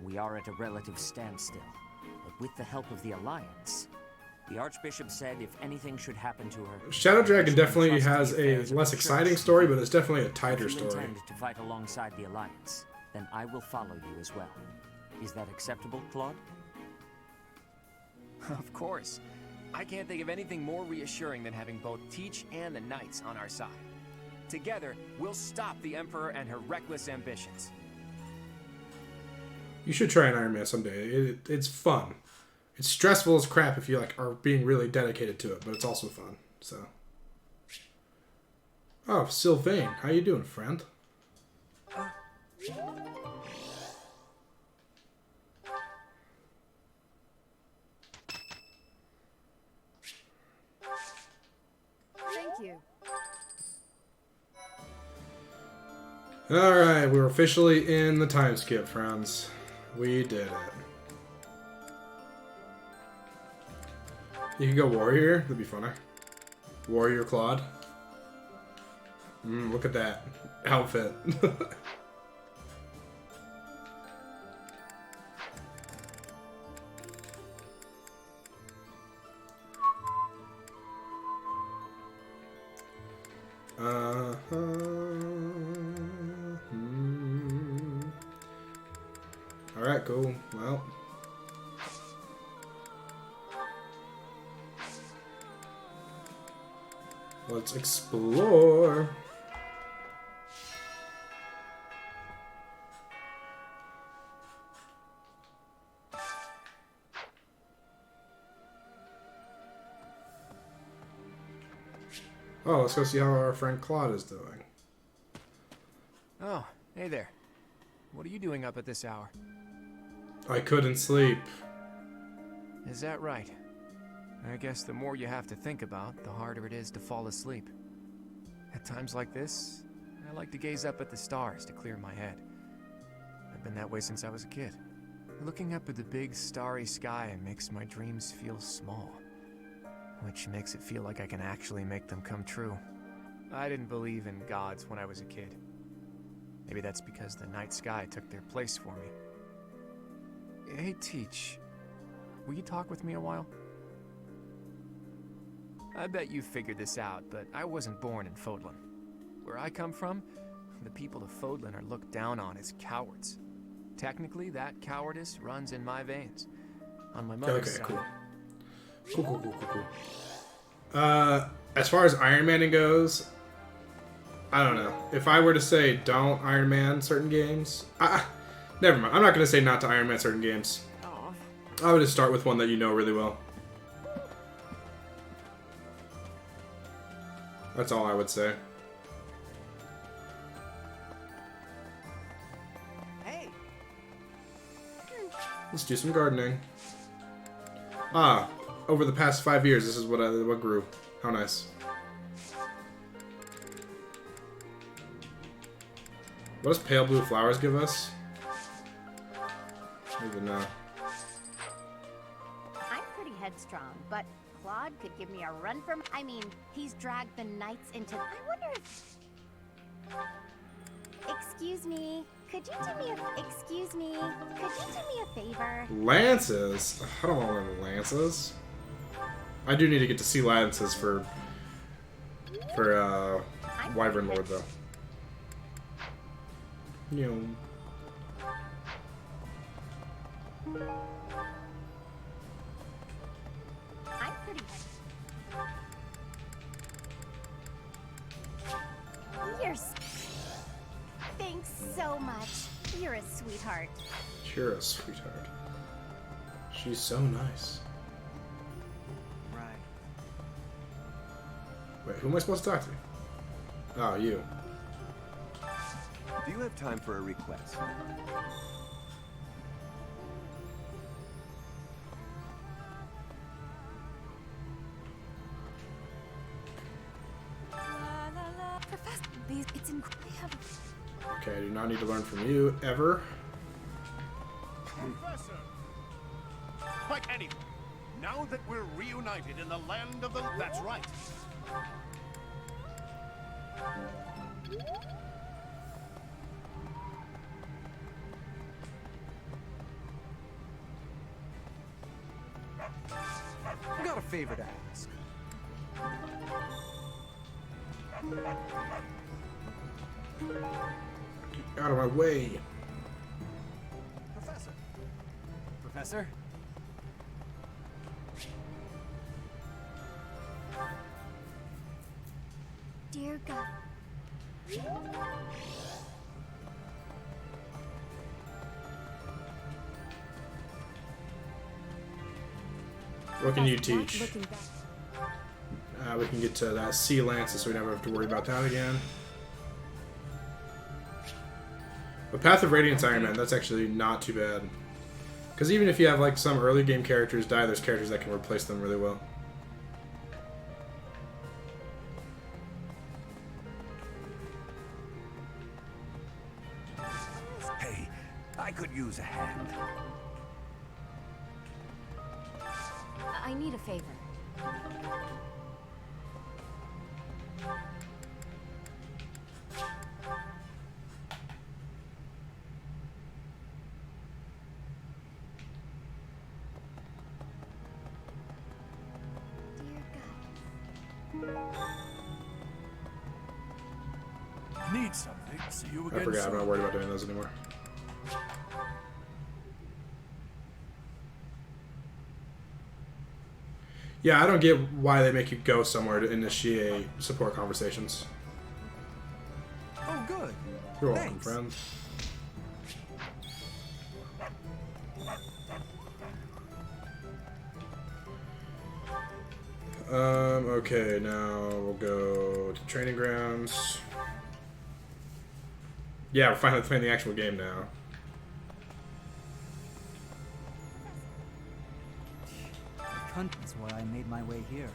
[SPEAKER 10] We are at a relative standstill, but with the help of the Alliance, the Archbishop said if anything should happen to her...
[SPEAKER 1] Shadow Dragon definitely has a less exciting story, but it's definitely a tighter
[SPEAKER 10] If you
[SPEAKER 1] story.
[SPEAKER 10] intend to fight alongside the Alliance, then I will follow you as well. Is that acceptable, Claude?
[SPEAKER 4] Of course. I can't think of anything more reassuring than having both Teach and the Knights on our side. Together, we'll stop the Emperor and her reckless ambitions.
[SPEAKER 1] You should try an Iron Man someday. It's fun. It's stressful as crap if you are being really dedicated to it, but it's also fun. So. Oh, Sylvain, how you doing, friend?
[SPEAKER 11] Thank you.
[SPEAKER 1] Alright, we're officially in the time skip, friends. We did it. You can go warrior. That'd be funny. Warrior Claude. Look at that outfit. Alright, cool. Well. Let's explore. Oh, let's go see how our friend Claude is doing.
[SPEAKER 4] Oh, hey there. What are you doing up at this hour?
[SPEAKER 1] I couldn't sleep.
[SPEAKER 4] Is that right? I guess the more you have to think about, the harder it is to fall asleep. At times like this, I like to gaze up at the stars to clear my head. I've been that way since I was a kid. Looking up at the big starry sky makes my dreams feel small, which makes it feel like I can actually make them come true. I didn't believe in gods when I was a kid. Maybe that's because the night sky took their place for me. Hey, Teach, will you talk with me a while? I bet you figured this out, but I wasn't born in Fodlan. Where I come from, the people of Fodlan are looked down on as cowards. Technically, that cowardice runs in my veins. On my mother's side.
[SPEAKER 1] Cool. As far as Iron Maning goes, I don't know. If I were to say don't Iron Man certain games, never mind. I'm not going to say not to Iron Man certain games. I would just start with one that you know really well. That's all I would say.
[SPEAKER 6] Hey.
[SPEAKER 1] Let's do some gardening. Over the past 5 years, this is what grew. How nice. What does pale blue flowers give us? I don't even know.
[SPEAKER 15] I'm pretty headstrong, but Claude could give me a run for I mean, he's dragged the knights into... I wonder if... Excuse me. Could you do me a... Excuse me. Could you do me a favor?
[SPEAKER 1] Lances? I don't want to learn lances. I do need to get to see lances for Wyvern Lord, though. You know.
[SPEAKER 15] I'm pretty... You're... Thanks so much. You're a sweetheart.
[SPEAKER 1] You're a sweetheart. She's so nice.
[SPEAKER 6] Right.
[SPEAKER 1] Wait, who am I supposed to talk to? Oh, you.
[SPEAKER 16] Do you have time for a request?
[SPEAKER 15] Professor, it's incredible.
[SPEAKER 1] Okay, I do not need to learn from you, ever.
[SPEAKER 9] Professor! Like anyone, now that we're reunited in the land of the... That's right.
[SPEAKER 6] I got a favor to ask.
[SPEAKER 1] Out of my way.
[SPEAKER 6] Professor.
[SPEAKER 14] Professor?
[SPEAKER 2] Dear God.
[SPEAKER 1] What can you teach? We can get to that sea lances so we never have to worry about that again. But Path of Radiance Iron Man, that's actually not too bad. Because even if you have like some early game characters die, there's characters that can replace them really well.
[SPEAKER 13] Hey, I could use a hand.
[SPEAKER 12] I need a favor.
[SPEAKER 7] Need something? See you again
[SPEAKER 1] I forgot. I'm
[SPEAKER 7] soon.
[SPEAKER 1] not worried about doing those anymore. Yeah, I don't get why they make you go somewhere to initiate support conversations.
[SPEAKER 6] Oh, good.
[SPEAKER 1] You're welcome,
[SPEAKER 6] Thanks.
[SPEAKER 1] friend. Okay, now we'll go to training grounds. Yeah, we're finally playing the actual game now.
[SPEAKER 16] That's why I made my way here.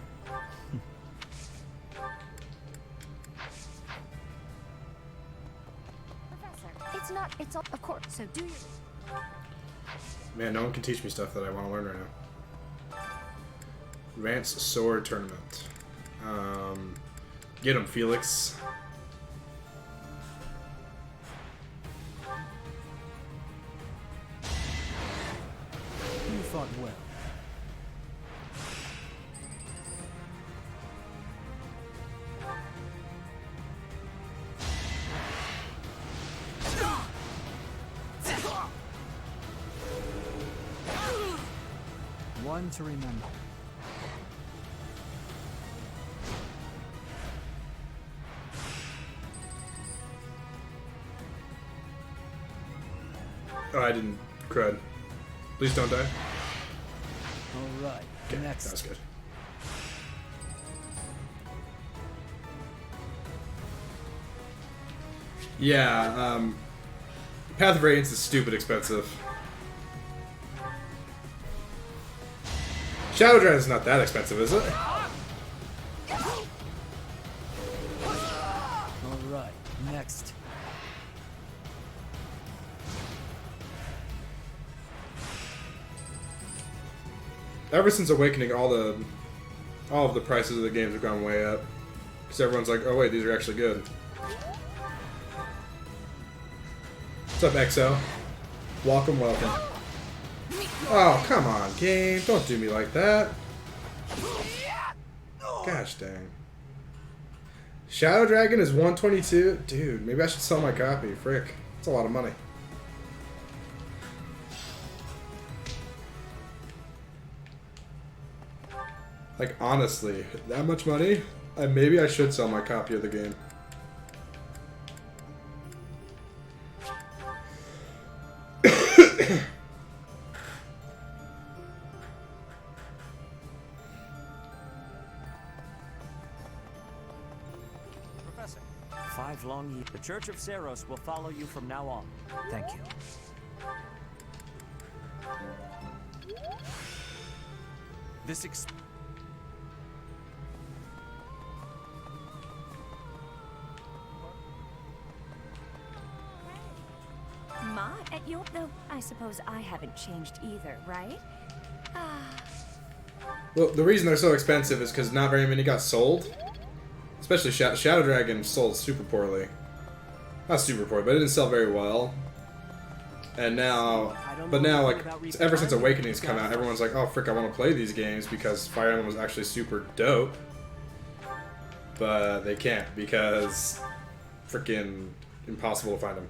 [SPEAKER 15] Professor, it's not, it's all, of course, so do your...
[SPEAKER 1] Man, no one can teach me stuff that I want to learn right now. Advanced Sword Tournament. Get him, Felix.
[SPEAKER 16] You fought well. One to remember.
[SPEAKER 1] Oh, I didn't. Crud. Please don't die.
[SPEAKER 16] All right.
[SPEAKER 1] Okay,
[SPEAKER 16] Next.
[SPEAKER 1] that's good. Yeah, Path of Radiance is stupid expensive. Shadow Dragon's not that expensive, is it?
[SPEAKER 16] All right. Next.
[SPEAKER 1] Ever since Awakening, all of the prices of the games have gone way up. Because everyone's like, oh wait, these are actually good. What's up, XO? Welcome, welcome. Oh, come on, game. Don't do me like that. Gosh dang. Shadow Dragon is 122? Dude, maybe I should sell my copy. Frick. That's a lot of money. Like, honestly, that much money? Maybe I should sell my copy of the game.
[SPEAKER 10] Professor. 5 long years. The Church of Seros will follow you from now on. Thank you.
[SPEAKER 7] This
[SPEAKER 12] Ma, at your... Though, I suppose I haven't changed either, right?
[SPEAKER 1] Well, the reason they're so expensive is because not very many got sold. Especially Shadow Dragon sold super poorly. Not super poorly, but it didn't sell very well. And now, like, ever since Awakening's come out, everyone's like, oh frick, I want to play these games because Fire Emblem was actually super dope. But they can't because freaking impossible to find them.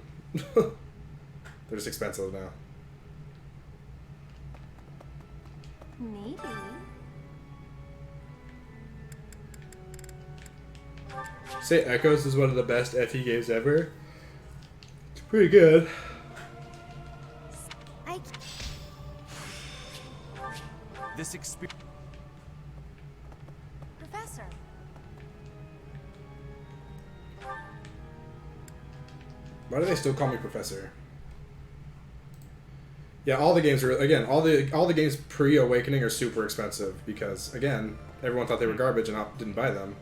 [SPEAKER 1] They're just expensive now.
[SPEAKER 12] Maybe.
[SPEAKER 1] Say Echoes is one of the best FE games ever. It's pretty good.
[SPEAKER 7] This experience.
[SPEAKER 15] Professor.
[SPEAKER 1] Why do they still call me Professor? Yeah, all the games are again all the games pre-Awakening are super expensive because again everyone thought they were garbage and didn't buy them,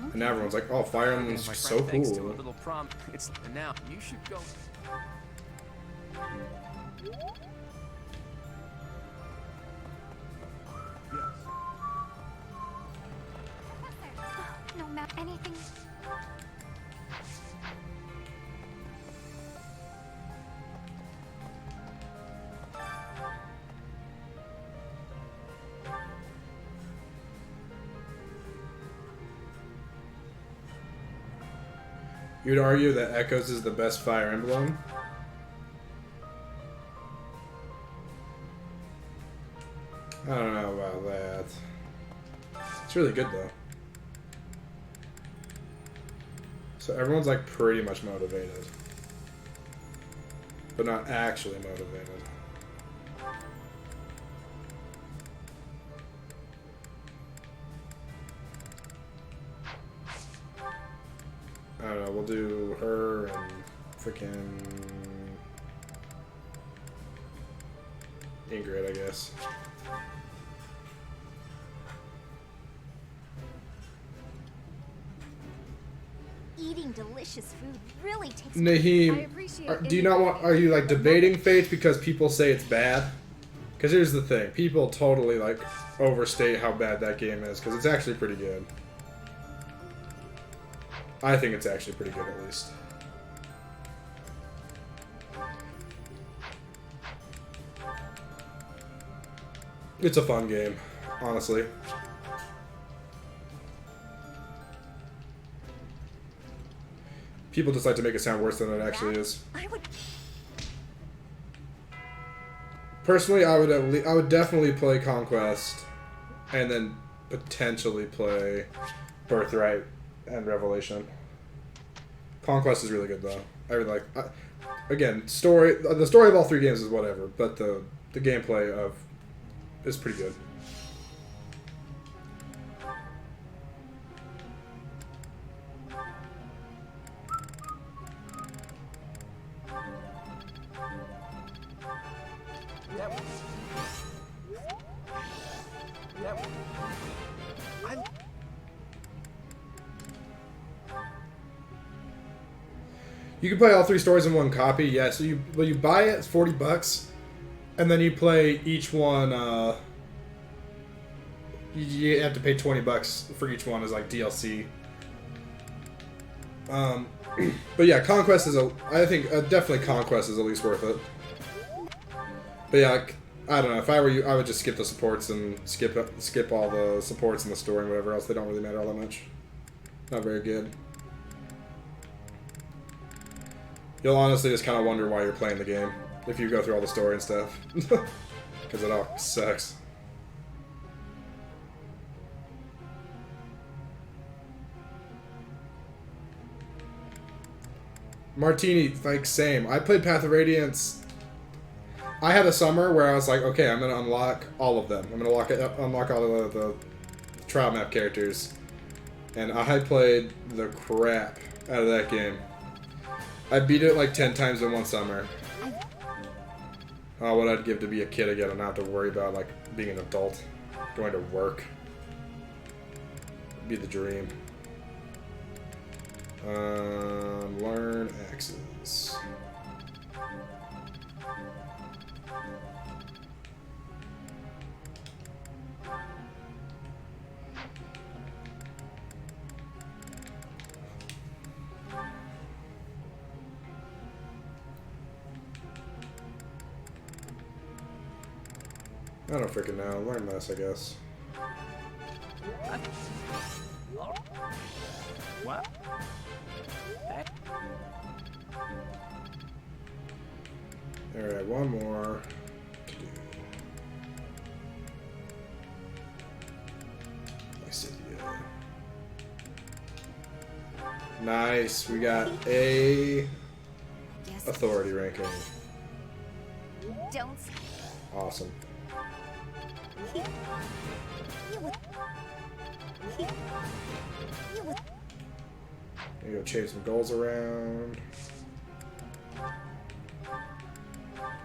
[SPEAKER 1] and now everyone's like, oh, Fire Emblem's
[SPEAKER 4] My
[SPEAKER 1] so
[SPEAKER 4] friend, thanks to a
[SPEAKER 1] cool.
[SPEAKER 4] little prom. It's now you should go.
[SPEAKER 1] You'd argue that Echoes is the best Fire Emblem? I don't know about that. It's really good though. So everyone's like pretty much motivated. But not actually motivated. I don't know, we'll do her and freaking Ingrid, I guess.
[SPEAKER 15] Eating delicious food really takes.
[SPEAKER 1] Naheem, do you not want? Are you like debating Fates because people say it's bad? Because here's the thing: people totally like overstate how bad that game is because it's actually pretty good. I think it's actually pretty good, at least. It's a fun game, honestly. People just like to make it sound worse than it actually is. Personally, I would definitely play Conquest, and then potentially play Birthright and Revelation. Conquest is really good though. I really like. Again, the story of all three games is whatever, but the gameplay of is pretty good. You can play all three stories in one copy, yeah. So you buy it, it's $40, and then you play each one. You have to pay $20 for each one as like DLC. But yeah, Conquest is I think definitely Conquest is at least worth it. But yeah, I don't know. If I were you, I would just skip the supports and skip all the supports and the story and whatever else. They don't really matter all that much. Not very good. You'll honestly just kind of wonder why you're playing the game if you go through all the story and stuff. Because it all sucks. Martini, like, same. I played Path of Radiance. I had a summer where I was like, okay, I'm going to unlock all of them. I'm going to unlock all of the trial map characters. And I played the crap out of that game. I beat it like 10 times in one summer. Oh, what I'd give to be a kid again and not have to worry about like being an adult, going to work. It'd be the dream. Learn axes. I don't freaking know. Learn this, I guess.
[SPEAKER 14] What?
[SPEAKER 1] Alright, one more to do. Nice, we got a authority ranking.
[SPEAKER 15] Don't.
[SPEAKER 1] Awesome. I'm gonna go change some goals around.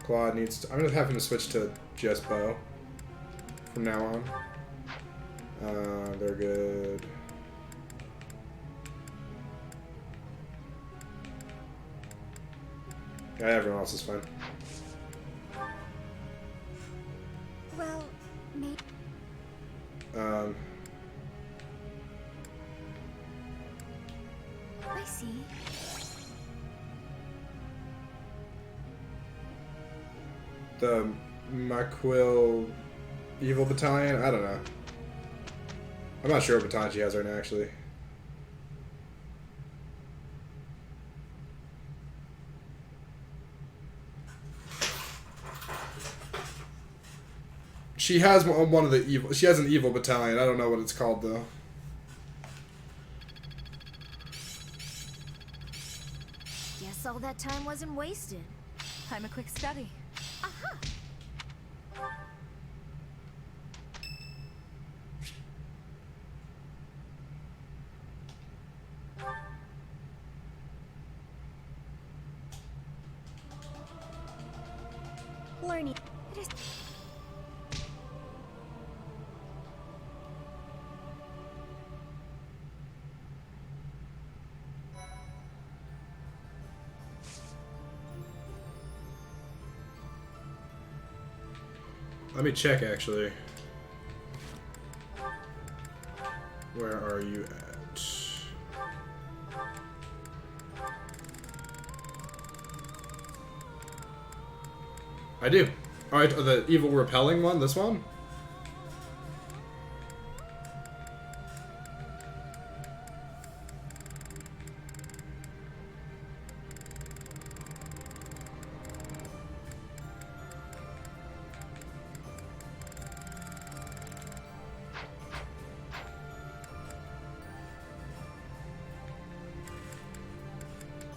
[SPEAKER 1] Claude needs to, I'm gonna have him switch to just bow from now on. They're good. Yeah, everyone else is fine.
[SPEAKER 2] Well, maybe. I see.
[SPEAKER 1] The Maquil Evil Battalion? I don't know. I'm not sure what battalion she has right now, actually. She has one of the evil. She has an evil battalion. I don't know what it's called though.
[SPEAKER 12] Guess all that time wasn't wasted.
[SPEAKER 17] Time a quick study.
[SPEAKER 12] Aha!
[SPEAKER 2] Learning. It is.
[SPEAKER 1] Let me check actually. Where are you at? I do. Alright, the evil repelling one, this one?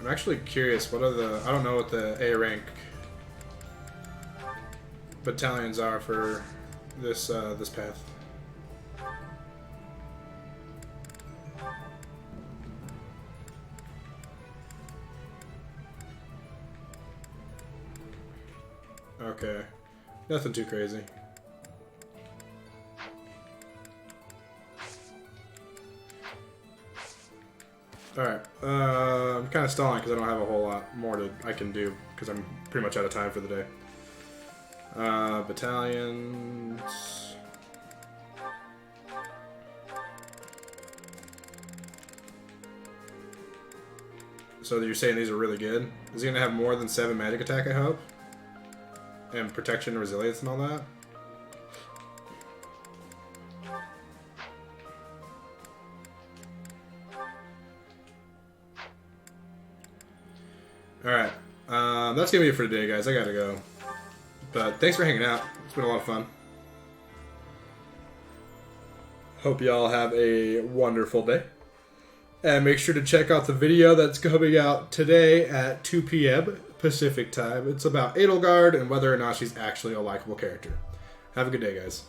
[SPEAKER 1] I'm actually curious, what are the... I don't know what the A rank battalions are for this this path. Okay, nothing too crazy. Alright, I'm kind of stalling because I don't have a whole lot more I can do because I'm pretty much out of time for the day. Battalions. So you're saying these are really good? Is he going to have more than 7 magic attack, I hope? And protection, resilience, and all that? Alright, that's going to be it for today, guys. I gotta go. But thanks for hanging out. It's been a lot of fun. Hope y'all have a wonderful day. And make sure to check out the video that's coming out today at 2 p.m. Pacific time. It's about Edelgard and whether or not she's actually a likable character. Have a good day, guys.